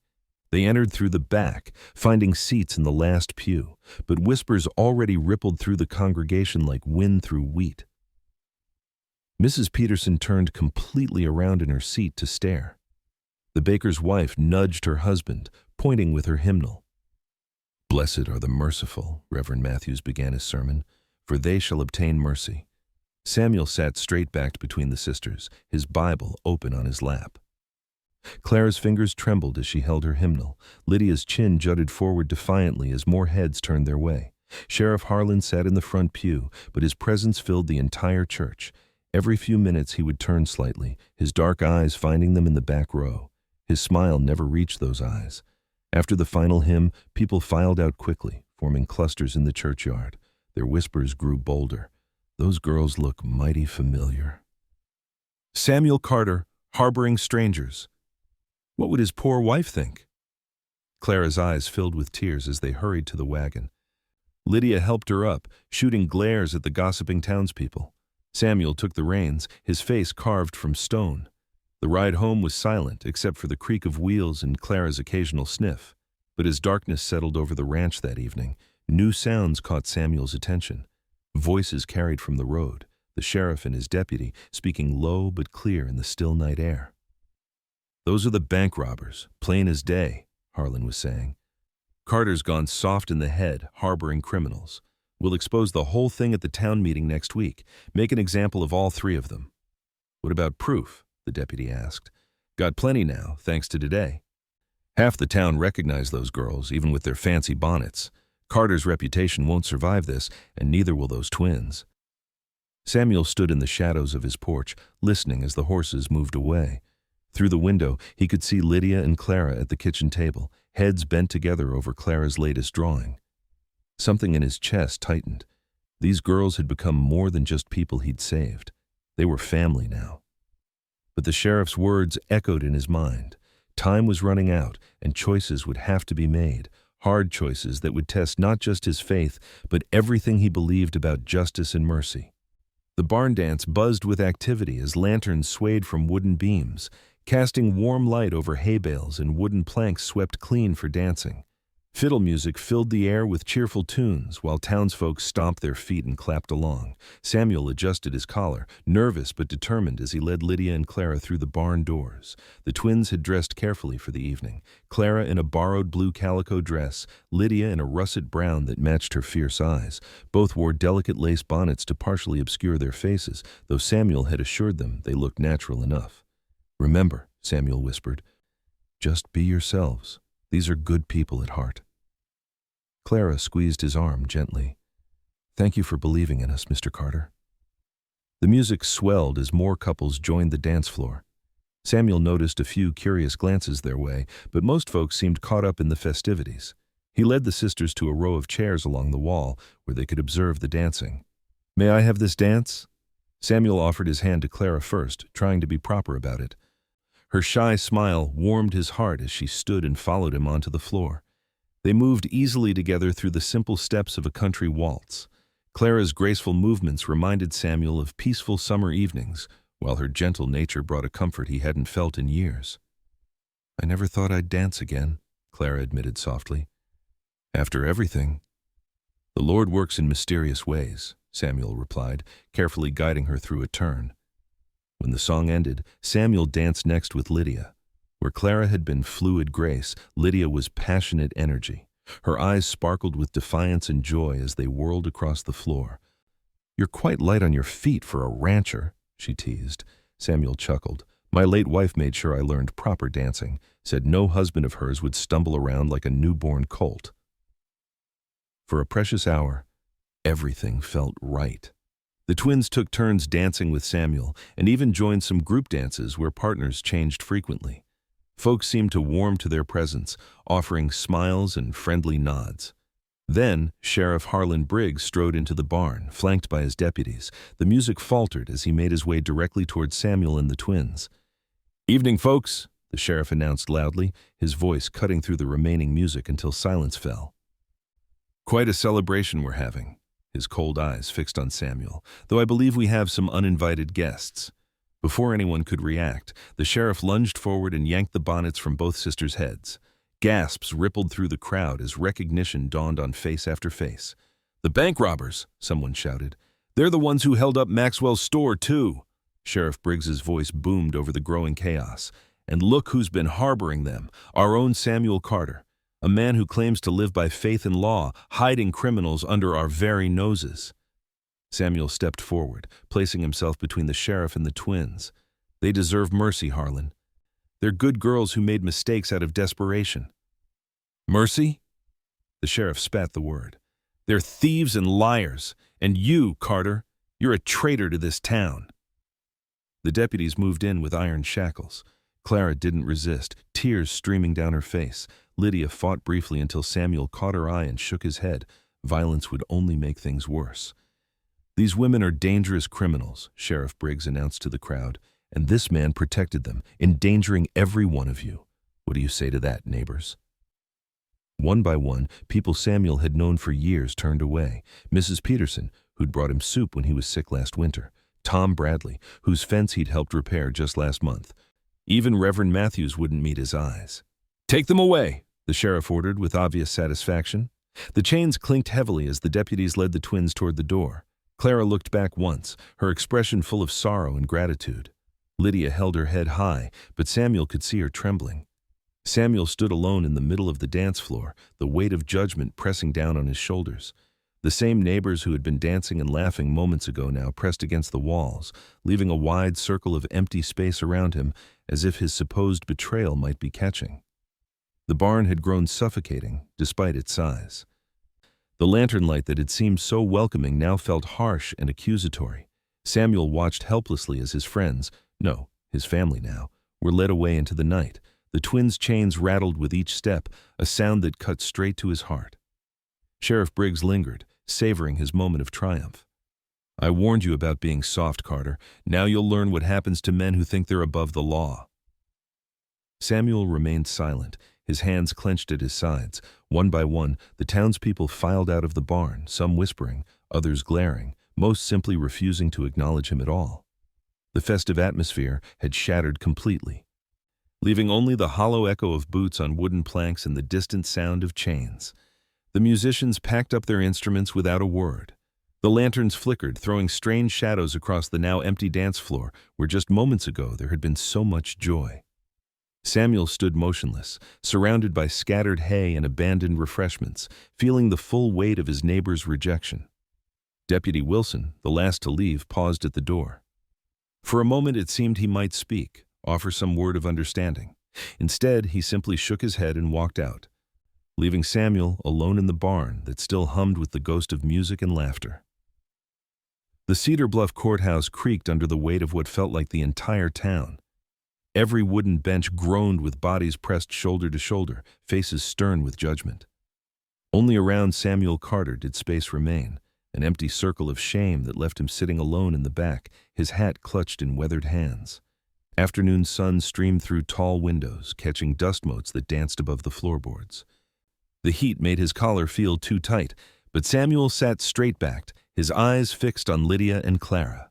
They entered through the back, finding seats in the last pew, but whispers already rippled through the congregation like wind through wheat. Mrs. Peterson turned completely around in her seat to stare. The baker's wife nudged her husband, pointing with her hymnal. "Blessed are the merciful," Reverend Matthews began his sermon, "for they shall obtain mercy." Samuel sat straight-backed between the sisters, his Bible open on his lap. Clara's fingers trembled as she held her hymnal. Lydia's chin jutted forward defiantly as more heads turned their way. Sheriff Harlan sat in the front pew, but his presence filled the entire church. Every few minutes he would turn slightly, his dark eyes finding them in the back row. His smile never reached those eyes. After the final hymn, people filed out quickly, forming clusters in the churchyard. Their whispers grew bolder. "Those girls look mighty familiar." Samuel Carter, harboring strangers. What would his poor wife think? Clara's eyes filled with tears as they hurried to the wagon. Lydia helped her up, shooting glares at the gossiping townspeople. Samuel took the reins, his face carved from stone. The ride home was silent, except for the creak of wheels and Clara's occasional sniff. But as darkness settled over the ranch that evening, new sounds caught Samuel's attention. Voices carried from the road, the sheriff and his deputy speaking low but clear in the still night air. Those are the bank robbers, plain as day, Harlan was saying. Carter's gone soft in the head, harboring criminals. We'll expose the whole thing at the town meeting next week, make an example of all three of them. What about proof? The deputy asked. Got plenty now, thanks to today. Half the town recognized those girls, even with their fancy bonnets. Carter's reputation won't survive this, and neither will those twins. Samuel stood in the shadows of his porch, listening as the horses moved away. Through the window, he could see Lydia and Clara at the kitchen table, heads bent together over Clara's latest drawing. Something in his chest tightened. These girls had become more than just people he'd saved. They were family now. But the sheriff's words echoed in his mind. Time was running out, and choices would have to be made, hard choices that would test not just his faith, but everything he believed about justice and mercy. The barn dance buzzed with activity as lanterns swayed from wooden beams, casting warm light over hay bales and wooden planks swept clean for dancing. Fiddle music filled the air with cheerful tunes, while townsfolk stomped their feet and clapped along. Samuel adjusted his collar, nervous but determined as he led Lydia and Clara through the barn doors. The twins had dressed carefully for the evening, Clara in a borrowed blue calico dress, Lydia in a russet brown that matched her fierce eyes. Both wore delicate lace bonnets to partially obscure their faces, though Samuel had assured them they looked natural enough. Remember, Samuel whispered, just be yourselves. These are good people at heart. Clara squeezed his arm gently. Thank you for believing in us, Mr. Carter. The music swelled as more couples joined the dance floor. Samuel noticed a few curious glances their way, but most folks seemed caught up in the festivities. He led the sisters to a row of chairs along the wall where they could observe the dancing. May I have this dance? Samuel offered his hand to Clara first, trying to be proper about it. Her shy smile warmed his heart as she stood and followed him onto the floor. They moved easily together through the simple steps of a country waltz. Clara's graceful movements reminded Samuel of peaceful summer evenings, while her gentle nature brought a comfort he hadn't felt in years. I never thought I'd dance again, Clara admitted softly. After everything. The Lord works in mysterious ways, Samuel replied, carefully guiding her through a turn. When the song ended, Samuel danced next with Lydia. Where Clara had been fluid grace, Lydia was passionate energy. Her eyes sparkled with defiance and joy as they whirled across the floor. You're quite light on your feet for a rancher, she teased. Samuel chuckled. My late wife made sure I learned proper dancing, said no husband of hers would stumble around like a newborn colt. For a precious hour, everything felt right. The twins took turns dancing with Samuel and even joined some group dances where partners changed frequently. Folks seemed to warm to their presence, offering smiles and friendly nods. Then, Sheriff Harlan Briggs strode into the barn, flanked by his deputies. The music faltered as he made his way directly toward Samuel and the twins. Evening, folks, the sheriff announced loudly, his voice cutting through the remaining music until silence fell. Quite a celebration we're having. His cold eyes fixed on Samuel, though I believe we have some uninvited guests. Before anyone could react, the sheriff lunged forward and yanked the bonnets from both sisters' heads. Gasps rippled through the crowd as recognition dawned on face after face. The bank robbers, someone shouted. They're the ones who held up Maxwell's store, too. Sheriff Briggs's voice boomed over the growing chaos. And look who's been harboring them, our own Samuel Carter. A man who claims to live by faith and law, hiding criminals under our very noses. Samuel stepped forward, placing himself between the sheriff and the twins. They deserve mercy, Harlan. They're good girls who made mistakes out of desperation. Mercy? The sheriff spat the word. They're thieves and liars, and you, Carter, you're a traitor to this town. The deputies moved in with iron shackles. Clara didn't resist, tears streaming down her face. Lydia fought briefly until Samuel caught her eye and shook his head. Violence would only make things worse. These women are dangerous criminals, Sheriff Briggs announced to the crowd, and this man protected them, endangering every one of you. What do you say to that, neighbors? One by one, people Samuel had known for years turned away. Mrs. Peterson, who'd brought him soup when he was sick last winter. Tom Bradley, whose fence he'd helped repair just last month. Even Reverend Matthews wouldn't meet his eyes. Take them away, the sheriff ordered with obvious satisfaction. The chains clinked heavily as the deputies led the twins toward the door. Clara looked back once, her expression full of sorrow and gratitude. Lydia held her head high, but Samuel could see her trembling. Samuel stood alone in the middle of the dance floor, the weight of judgment pressing down on his shoulders. The same neighbors who had been dancing and laughing moments ago now pressed against the walls, leaving a wide circle of empty space around him, as if his supposed betrayal might be catching. The barn had grown suffocating, despite its size. The lantern light that had seemed so welcoming now felt harsh and accusatory. Samuel watched helplessly as his friends, no, his family now, were led away into the night. The twins' chains rattled with each step, a sound that cut straight to his heart. Sheriff Briggs lingered, savoring his moment of triumph. "I warned you about being soft, Carter. Now you'll learn what happens to men who think they're above the law." Samuel remained silent, his hands clenched at his sides. One by one, the townspeople filed out of the barn, some whispering, others glaring, most simply refusing to acknowledge him at all. The festive atmosphere had shattered completely, leaving only the hollow echo of boots on wooden planks and the distant sound of chains. The musicians packed up their instruments without a word. The lanterns flickered, throwing strange shadows across the now empty dance floor, where just moments ago there had been so much joy. Samuel stood motionless, surrounded by scattered hay and abandoned refreshments, feeling the full weight of his neighbor's rejection. Deputy Wilson, the last to leave, paused at the door. For a moment it seemed he might speak, offer some word of understanding. Instead, he simply shook his head and walked out, leaving Samuel alone in the barn that still hummed with the ghost of music and laughter. The Cedar Bluff courthouse creaked under the weight of what felt like the entire town. Every wooden bench groaned with bodies pressed shoulder to shoulder, faces stern with judgment. Only around Samuel Carter did space remain, an empty circle of shame that left him sitting alone in the back, his hat clutched in weathered hands. Afternoon sun streamed through tall windows, catching dust motes that danced above the floorboards. The heat made his collar feel too tight, but Samuel sat straight-backed, his eyes fixed on Lydia and Clara.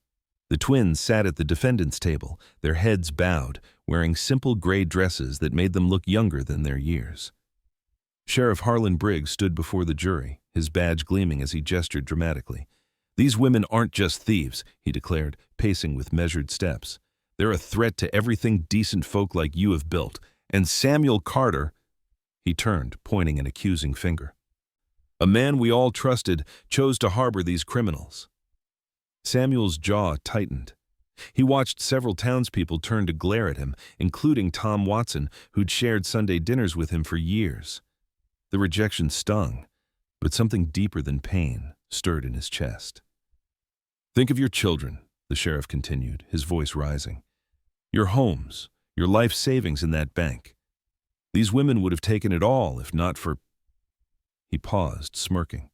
The twins sat at the defendant's table, their heads bowed, wearing simple gray dresses that made them look younger than their years. Sheriff Harlan Briggs stood before the jury, his badge gleaming as he gestured dramatically. "These women aren't just thieves," he declared, pacing with measured steps. "They're a threat to everything decent folk like you have built. And Samuel Carter—" He turned, pointing an accusing finger. "A man we all trusted chose to harbor these criminals." Samuel's jaw tightened. He watched several townspeople turn to glare at him, including Tom Watson, who'd shared Sunday dinners with him for years. The rejection stung, but something deeper than pain stirred in his chest. "Think of your children," the sheriff continued, his voice rising. "Your homes, your life savings in that bank. These women would have taken it all if not for—" He paused, smirking.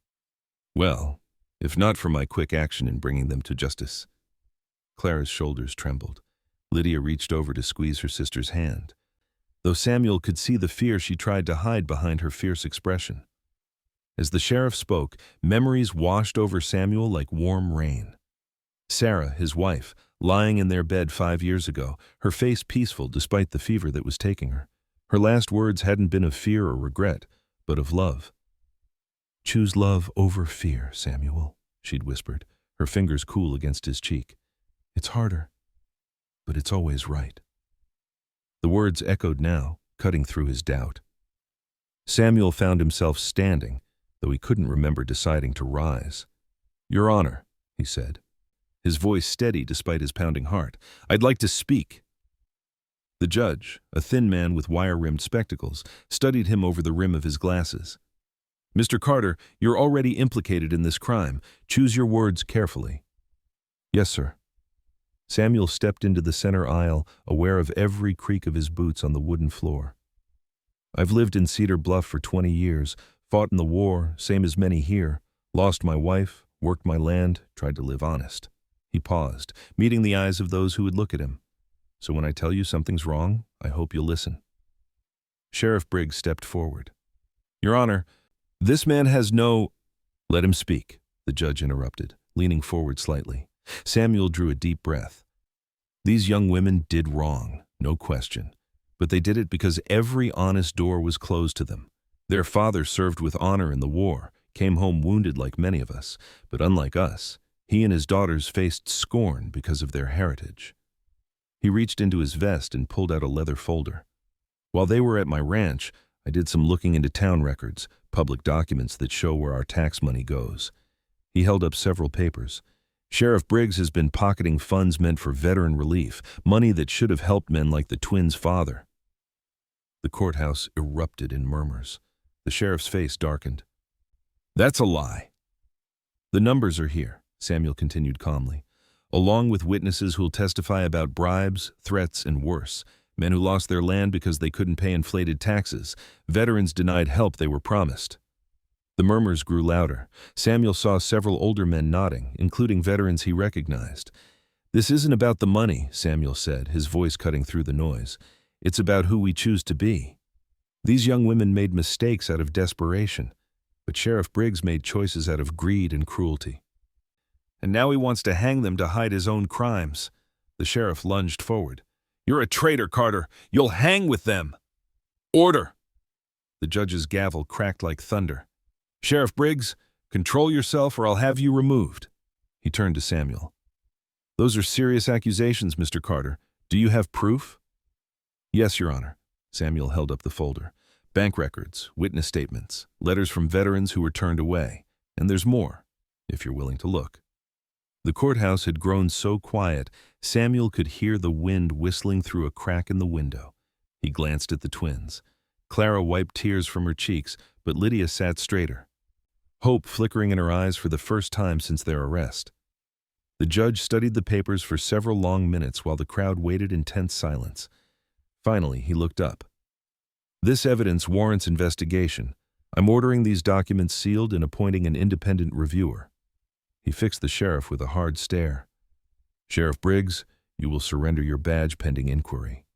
"Well, if not for my quick action in bringing them to justice." Clara's shoulders trembled. Lydia reached over to squeeze her sister's hand, though Samuel could see the fear she tried to hide behind her fierce expression. As the sheriff spoke, memories washed over Samuel like warm rain. Sarah, his wife, lying in their bed 5 years ago, her face peaceful despite the fever that was taking her. Her last words hadn't been of fear or regret, but of love. "Choose love over fear, Samuel," she'd whispered, her fingers cool against his cheek. "It's harder, but it's always right." The words echoed now, cutting through his doubt. Samuel found himself standing, though he couldn't remember deciding to rise. "Your Honor," he said, his voice steady despite his pounding heart, "I'd like to speak." The judge, a thin man with wire-rimmed spectacles, studied him over the rim of his glasses. "Mr. Carter, you're already implicated in this crime. Choose your words carefully." "Yes, sir." Samuel stepped into the center aisle, aware of every creak of his boots on the wooden floor. "I've lived in Cedar Bluff for 20 years, fought in the war, same as many here, lost my wife, worked my land, tried to live honest." He paused, meeting the eyes of those who would look at him. "So when I tell you something's wrong, I hope you'll listen." Sheriff Briggs stepped forward. "Your Honor, this man has no—" "Let him speak," the judge interrupted, leaning forward slightly. Samuel drew a deep breath. These young women did wrong, no question, but they did it because every honest door was closed to them. Their father served with honor in the war, came home wounded like many of us, but unlike us, he and his daughters faced scorn because of their heritage. He reached into his vest and pulled out a leather folder. "While they were at my ranch, I did some looking into town records, public documents that show where our tax money goes." He held up several papers. "Sheriff Briggs has been pocketing funds meant for veteran relief, money that should have helped men like the twins' father." The courthouse erupted in murmurs. The sheriff's face darkened. "That's a lie." "The numbers are here," Samuel continued calmly, "along with witnesses who'll testify about bribes, threats, and worse. Men who lost their land because they couldn't pay inflated taxes. Veterans denied help they were promised." The murmurs grew louder. Samuel saw several older men nodding, including veterans he recognized. "This isn't about the money," Samuel said, his voice cutting through the noise. "It's about who we choose to be. These young women made mistakes out of desperation, but Sheriff Briggs made choices out of greed and cruelty. And now he wants to hang them to hide his own crimes." The sheriff lunged forward. "You're a traitor, Carter. You'll hang with them." "Order!" The judge's gavel cracked like thunder. "Sheriff Briggs, control yourself or I'll have you removed." He turned to Samuel. "Those are serious accusations, Mr. Carter. Do you have proof?" "Yes, Your Honor." Samuel held up the folder. "Bank records, witness statements, letters from veterans who were turned away. And there's more, if you're willing to look." The courthouse had grown so quiet, Samuel could hear the wind whistling through a crack in the window. He glanced at the twins. Clara wiped tears from her cheeks, but Lydia sat straighter, hope flickering in her eyes for the first time since their arrest. The judge studied the papers for several long minutes while the crowd waited in tense silence. Finally, he looked up. "This evidence warrants investigation. I'm ordering these documents sealed and appointing an independent reviewer." He fixed the sheriff with a hard stare. "Sheriff Briggs, you will surrender your badge pending inquiry."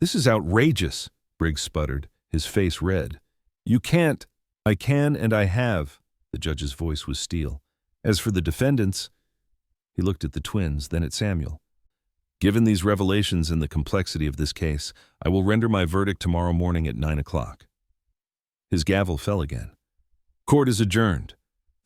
"This is outrageous," Briggs sputtered, his face red. "You can't." "I can and I have." The judge's voice was steel. "As for the defendants—" He looked at the twins, then at Samuel. "Given these revelations and the complexity of this case, I will render my verdict tomorrow morning at 9 o'clock. His gavel fell again. "Court is adjourned."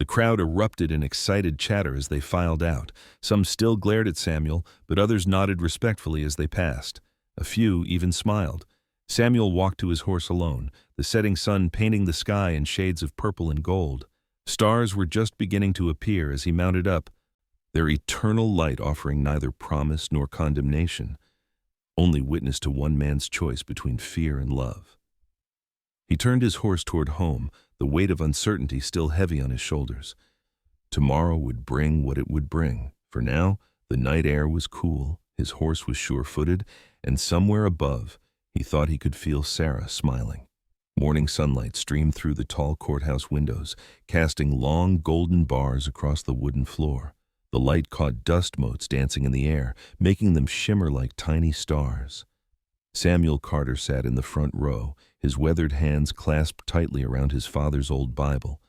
The crowd erupted in excited chatter as they filed out. Some still glared at Samuel, but others nodded respectfully as they passed. A few even smiled. Samuel walked to his horse alone, the setting sun painting the sky in shades of purple and gold. Stars were just beginning to appear as he mounted up, their eternal light offering neither promise nor condemnation, only witness to one man's choice between fear and love. He turned his horse toward home, the weight of uncertainty still heavy on his shoulders. Tomorrow would bring what it would bring. For now, the night air was cool, his horse was sure-footed, and somewhere above, he thought he could feel Sarah smiling. Morning sunlight streamed through the tall courthouse windows, casting long golden bars across the wooden floor. The light caught dust motes dancing in the air, making them shimmer like tiny stars. Samuel Carter sat in the front row, his weathered hands clasped tightly around his father's old Bible,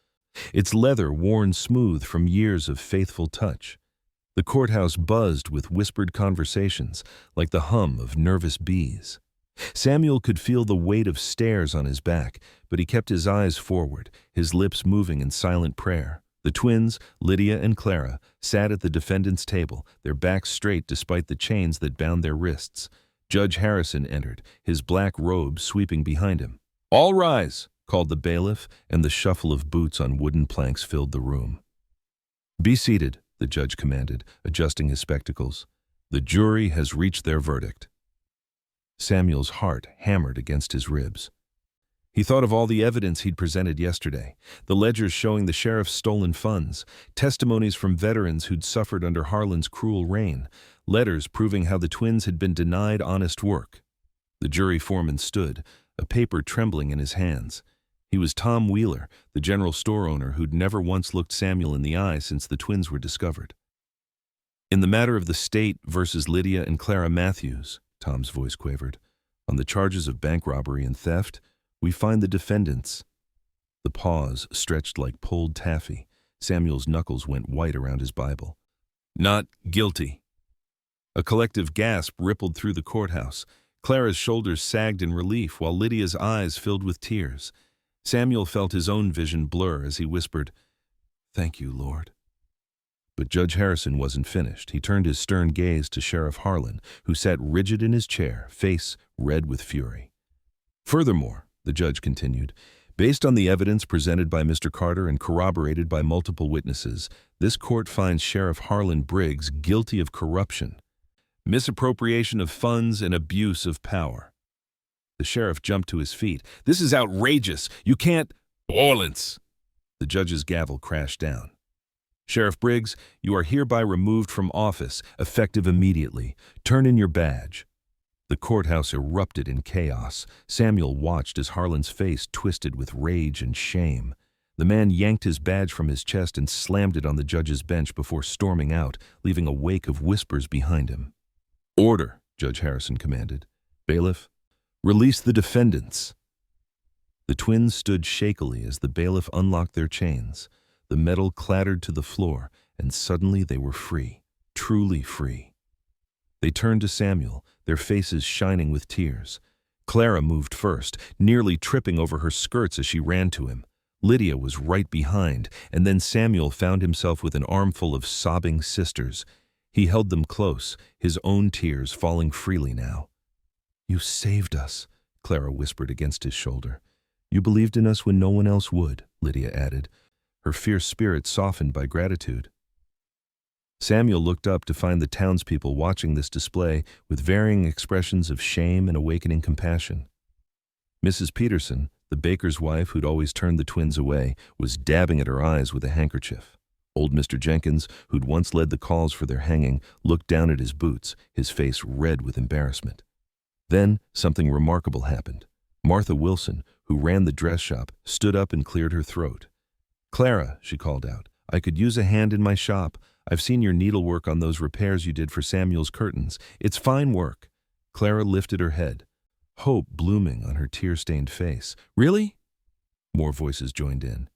its leather worn smooth from years of faithful touch. The courthouse buzzed with whispered conversations, like the hum of nervous bees. Samuel could feel the weight of stares on his back, but he kept his eyes forward, his lips moving in silent prayer. The twins, Lydia and Clara, sat at the defendant's table, their backs straight despite the chains that bound their wrists. Judge Harrison entered, his black robe sweeping behind him. "All rise," called the bailiff, and the shuffle of boots on wooden planks filled the room. "Be seated," the judge commanded, adjusting his spectacles. "The jury has reached their verdict." Samuel's heart hammered against his ribs. He thought of all the evidence he'd presented yesterday, the ledgers showing the sheriff's stolen funds, testimonies from veterans who'd suffered under Harlan's cruel reign, letters proving how the twins had been denied honest work. The jury foreman stood, a paper trembling in his hands. He was Tom Wheeler, the general store owner who'd never once looked Samuel in the eye since the twins were discovered. "In the matter of the state versus Lydia and Clara Matthews," Tom's voice quavered, "on the charges of bank robbery and theft, we find the defendants." The pause stretched like pulled taffy. Samuel's knuckles went white around his Bible. "Not guilty." A collective gasp rippled through the courthouse. Clara's shoulders sagged in relief while Lydia's eyes filled with tears. Samuel felt his own vision blur as he whispered, "Thank you, Lord." But Judge Harrison wasn't finished. He turned his stern gaze to Sheriff Harlan, who sat rigid in his chair, face red with fury. Furthermore, the judge continued, based on the evidence presented by Mr. Carter and corroborated by multiple witnesses, this court finds Sheriff Harlan Briggs guilty of corruption, misappropriation of funds, and abuse of power. The sheriff jumped to his feet. "This is outrageous! You can't—" "Violence!" The judge's gavel crashed down. "Sheriff Briggs, you are hereby removed from office, effective immediately. Turn in your badge." The courthouse erupted in chaos. Samuel watched as Harlan's face twisted with rage and shame. The man yanked his badge from his chest and slammed it on the judge's bench before storming out, leaving a wake of whispers behind him. "Order," Judge Harrison commanded. "Bailiff, release the defendants." The twins stood shakily as the bailiff unlocked their chains. The metal clattered to the floor, and suddenly they were free, truly free. They turned to Samuel, their faces shining with tears. Clara moved first, nearly tripping over her skirts as she ran to him. Lydia was right behind, and then Samuel found himself with an armful of sobbing sisters. He held them close, his own tears falling freely now. "You saved us," Clara whispered against his shoulder. "You believed in us when no one else would," Lydia added, her fierce spirit softened by gratitude. Samuel looked up to find the townspeople watching this display with varying expressions of shame and awakening compassion. Mrs. Peterson, the baker's wife who'd always turned the twins away, was dabbing at her eyes with a handkerchief. Old Mr. Jenkins, who'd once led the calls for their hanging, looked down at his boots, his face red with embarrassment. Then something remarkable happened. Martha Wilson, who ran the dress shop, stood up and cleared her throat. "Clara," she called out, "I could use a hand in my shop. I've seen your needlework on those repairs you did for Samuel's curtains. It's fine work." Clara lifted her head, hope blooming on her tear-stained face. "Really?" More voices joined in.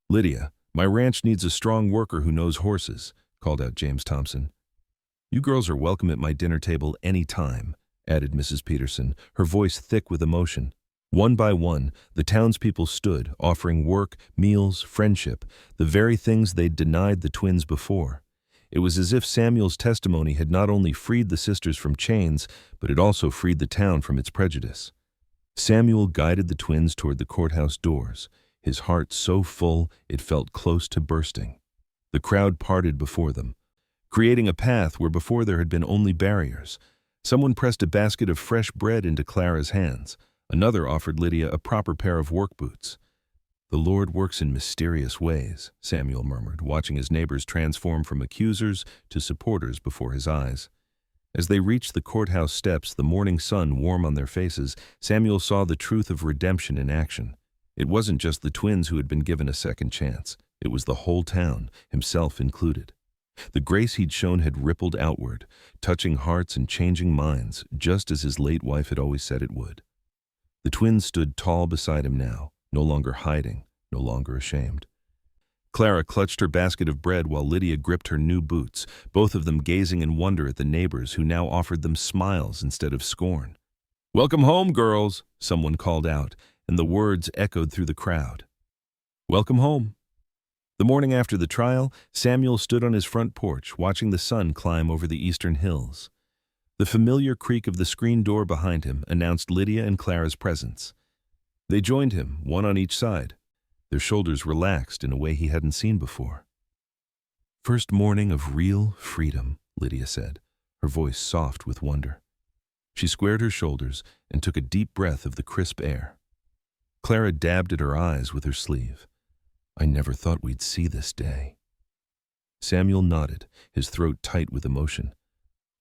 "Lydia, my ranch needs a strong worker who knows horses," called out James Thompson. "You girls are welcome at my dinner table any time," added Mrs. Peterson, her voice thick with emotion. One by one, the townspeople stood, offering work, meals, friendship, the very things they'd denied the twins before. It was as if Samuel's testimony had not only freed the sisters from chains, but it also freed the town from its prejudice. Samuel guided the twins toward the courthouse doors, his heart so full it felt close to bursting. The crowd parted before them, creating a path where before there had been only barriers. Someone pressed a basket of fresh bread into Clara's hands. Another offered Lydia a proper pair of work boots. "The Lord works in mysterious ways," Samuel murmured, watching his neighbors transform from accusers to supporters before his eyes. As they reached the courthouse steps, the morning sun warm on their faces, Samuel saw the truth of redemption in action. It wasn't just the twins who had been given a second chance. It was the whole town, himself included. The grace he'd shown had rippled outward, touching hearts and changing minds, just as his late wife had always said it would. The twins stood tall beside him now, no longer hiding, no longer ashamed. Clara clutched her basket of bread while Lydia gripped her new boots, both of them gazing in wonder at the neighbors who now offered them smiles instead of scorn. "Welcome home, girls," someone called out, and the words echoed through the crowd. "Welcome home." The morning after the trial, Samuel stood on his front porch, watching the sun climb over the eastern hills. The familiar creak of the screen door behind him announced Lydia and Clara's presence. They joined him, one on each side. Their shoulders relaxed in a way he hadn't seen before. "First morning of real freedom," Lydia said, her voice soft with wonder. She squared her shoulders and took a deep breath of the crisp air. Clara dabbed at her eyes with her sleeve. "I never thought we'd see this day." Samuel nodded, his throat tight with emotion.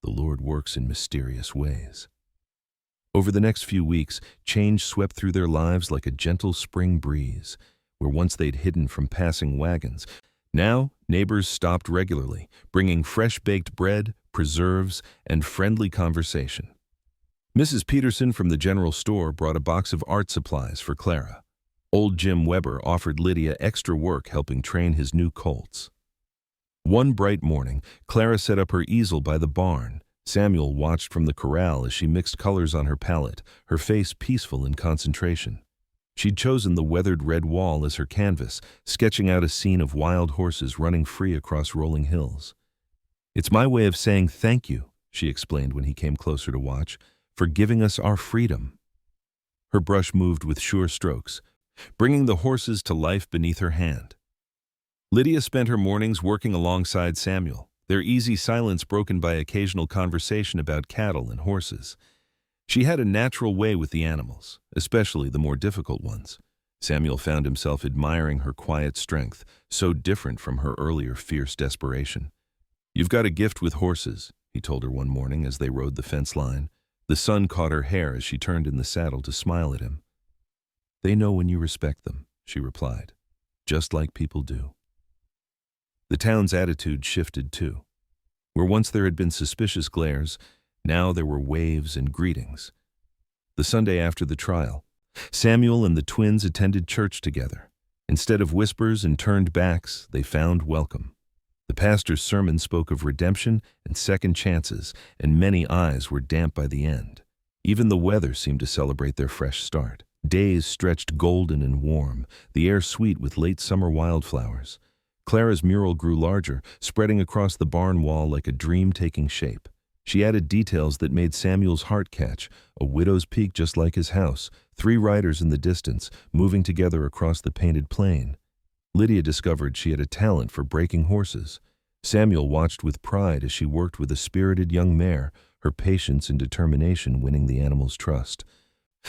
The Lord works in mysterious ways. Over the next few weeks, change swept through their lives like a gentle spring breeze, where once they'd hidden from passing wagons. Now, neighbors stopped regularly, bringing fresh-baked bread, preserves, and friendly conversation. Mrs. Peterson from the general store brought a box of art supplies for Clara. Old Jim Weber offered Lydia extra work helping train his new colts. One bright morning, Clara set up her easel by the barn. Samuel watched from the corral as she mixed colors on her palette, her face peaceful in concentration. She'd chosen the weathered red wall as her canvas, sketching out a scene of wild horses running free across rolling hills. "It's my way of saying thank you," she explained when he came closer to watch, "for giving us our freedom." Her brush moved with sure strokes, bringing the horses to life beneath her hand. Lydia spent her mornings working alongside Samuel, their easy silence broken by occasional conversation about cattle and horses. She had a natural way with the animals, especially the more difficult ones. Samuel found himself admiring her quiet strength, so different from her earlier fierce desperation. "You've got a gift with horses," he told her one morning as they rode the fence line. The sun caught her hair as she turned in the saddle to smile at him. "They know when you respect them," she replied, "just like people do." The town's attitude shifted too. Where once there had been suspicious glares, now there were waves and greetings. The Sunday after the trial, Samuel and the twins attended church together. Instead of whispers and turned backs, they found welcome. The pastor's sermon spoke of redemption and second chances, and many eyes were damp by the end. Even the weather seemed to celebrate their fresh start. Days stretched golden and warm, the air sweet with late summer wildflowers. Clara's mural grew larger, spreading across the barn wall like a dream taking shape. She added details that made Samuel's heart catch: a widow's peak just like his house, 3 riders in the distance, moving together across the painted plain. Lydia discovered she had a talent for breaking horses. Samuel watched with pride as she worked with a spirited young mare, her patience and determination winning the animal's trust.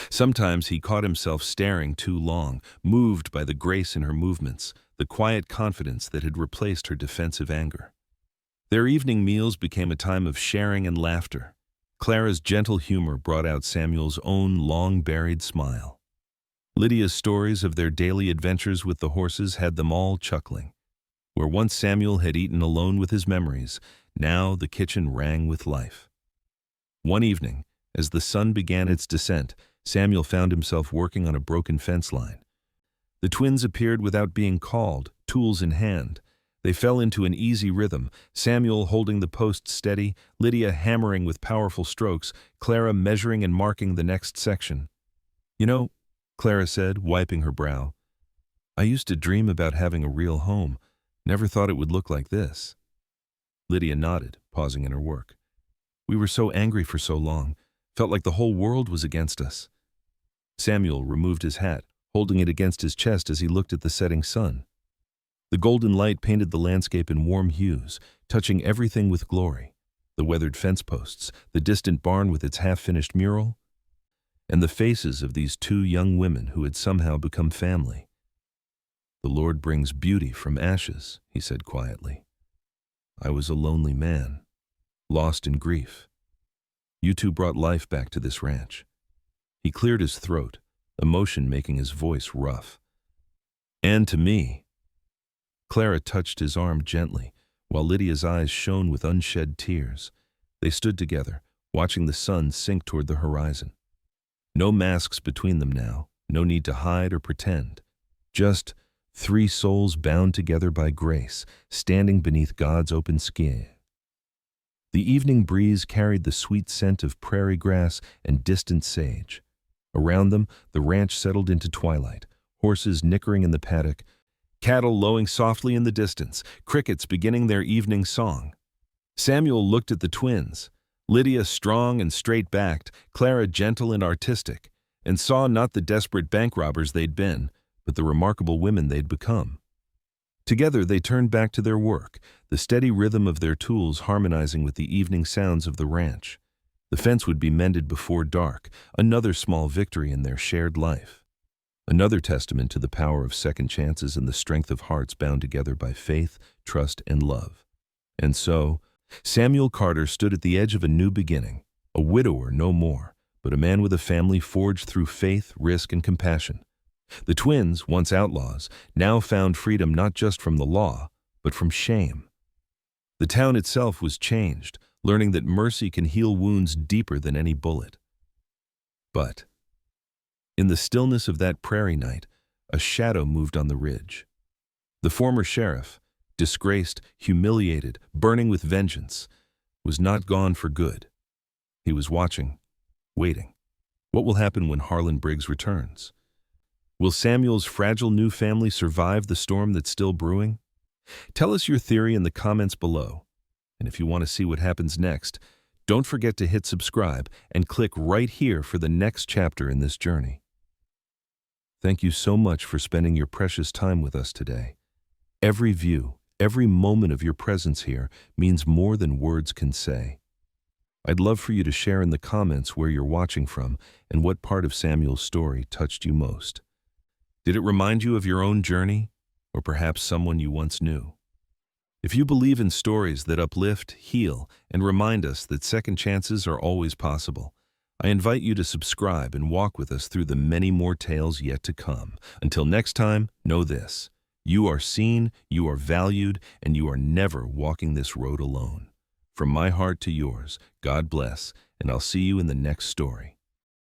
Sometimes he caught himself staring too long, moved by the grace in her movements, the quiet confidence that had replaced her defensive anger. Their evening meals became a time of sharing and laughter. Clara's gentle humor brought out Samuel's own long-buried smile. Lydia's stories of their daily adventures with the horses had them all chuckling. Where once Samuel had eaten alone with his memories, now the kitchen rang with life. One evening, as the sun began its descent, Samuel found himself working on a broken fence line. The twins appeared without being called, tools in hand. They fell into an easy rhythm, Samuel holding the post steady, Lydia hammering with powerful strokes, Clara measuring and marking the next section. "You know," Clara said, wiping her brow, "I used to dream about having a real home. Never thought it would look like this." Lydia nodded, pausing in her work. "We were so angry for so long, felt like the whole world was against us." Samuel removed his hat, holding it against his chest as he looked at the setting sun. The golden light painted the landscape in warm hues, touching everything with glory: the weathered fence posts, the distant barn with its half-finished mural, and the faces of these 2 young women who had somehow become family. "The Lord brings beauty from ashes," he said quietly. "I was a lonely man, lost in grief. You 2 brought life back to this ranch." He cleared his throat, emotion making his voice rough. "And to me." Clara touched his arm gently, while Lydia's eyes shone with unshed tears. They stood together, watching the sun sink toward the horizon. No masks between them now, no need to hide or pretend. Just 3 souls bound together by grace, standing beneath God's open sky. The evening breeze carried the sweet scent of prairie grass and distant sage. Around them, the ranch settled into twilight, horses nickering in the paddock, cattle lowing softly in the distance, crickets beginning their evening song. Samuel looked at the twins, Lydia strong and straight-backed, Clara gentle and artistic, and saw not the desperate bank robbers they'd been, but the remarkable women they'd become. Together they turned back to their work, the steady rhythm of their tools harmonizing with the evening sounds of the ranch. The fence would be mended before dark, another small victory in their shared life. Another testament to the power of second chances and the strength of hearts bound together by faith, trust, and love. And so, Samuel Carter stood at the edge of a new beginning, a widower no more, but a man with a family forged through faith, risk, and compassion. The twins, once outlaws, now found freedom not just from the law, but from shame. The town itself was changed, learning that mercy can heal wounds deeper than any bullet. But in the stillness of that prairie night, a shadow moved on the ridge. The former sheriff, disgraced, humiliated, burning with vengeance, was not gone for good. He was watching, waiting. What will happen when Harlan Briggs returns? Will Samuel's fragile new family survive the storm that's still brewing? Tell us your theory in the comments below. And if you want to see what happens next, don't forget to hit subscribe and click right here for the next chapter in this journey. Thank you so much for spending your precious time with us today. Every view, every moment of your presence here means more than words can say. I'd love for you to share in the comments where you're watching from and what part of Samuel's story touched you most. Did it remind you of your own journey, or perhaps someone you once knew? If you believe in stories that uplift, heal, and remind us that second chances are always possible, I invite you to subscribe and walk with us through the many more tales yet to come. Until next time, know this: you are seen, you are valued, and you are never walking this road alone. From my heart to yours, God bless, and I'll see you in the next story.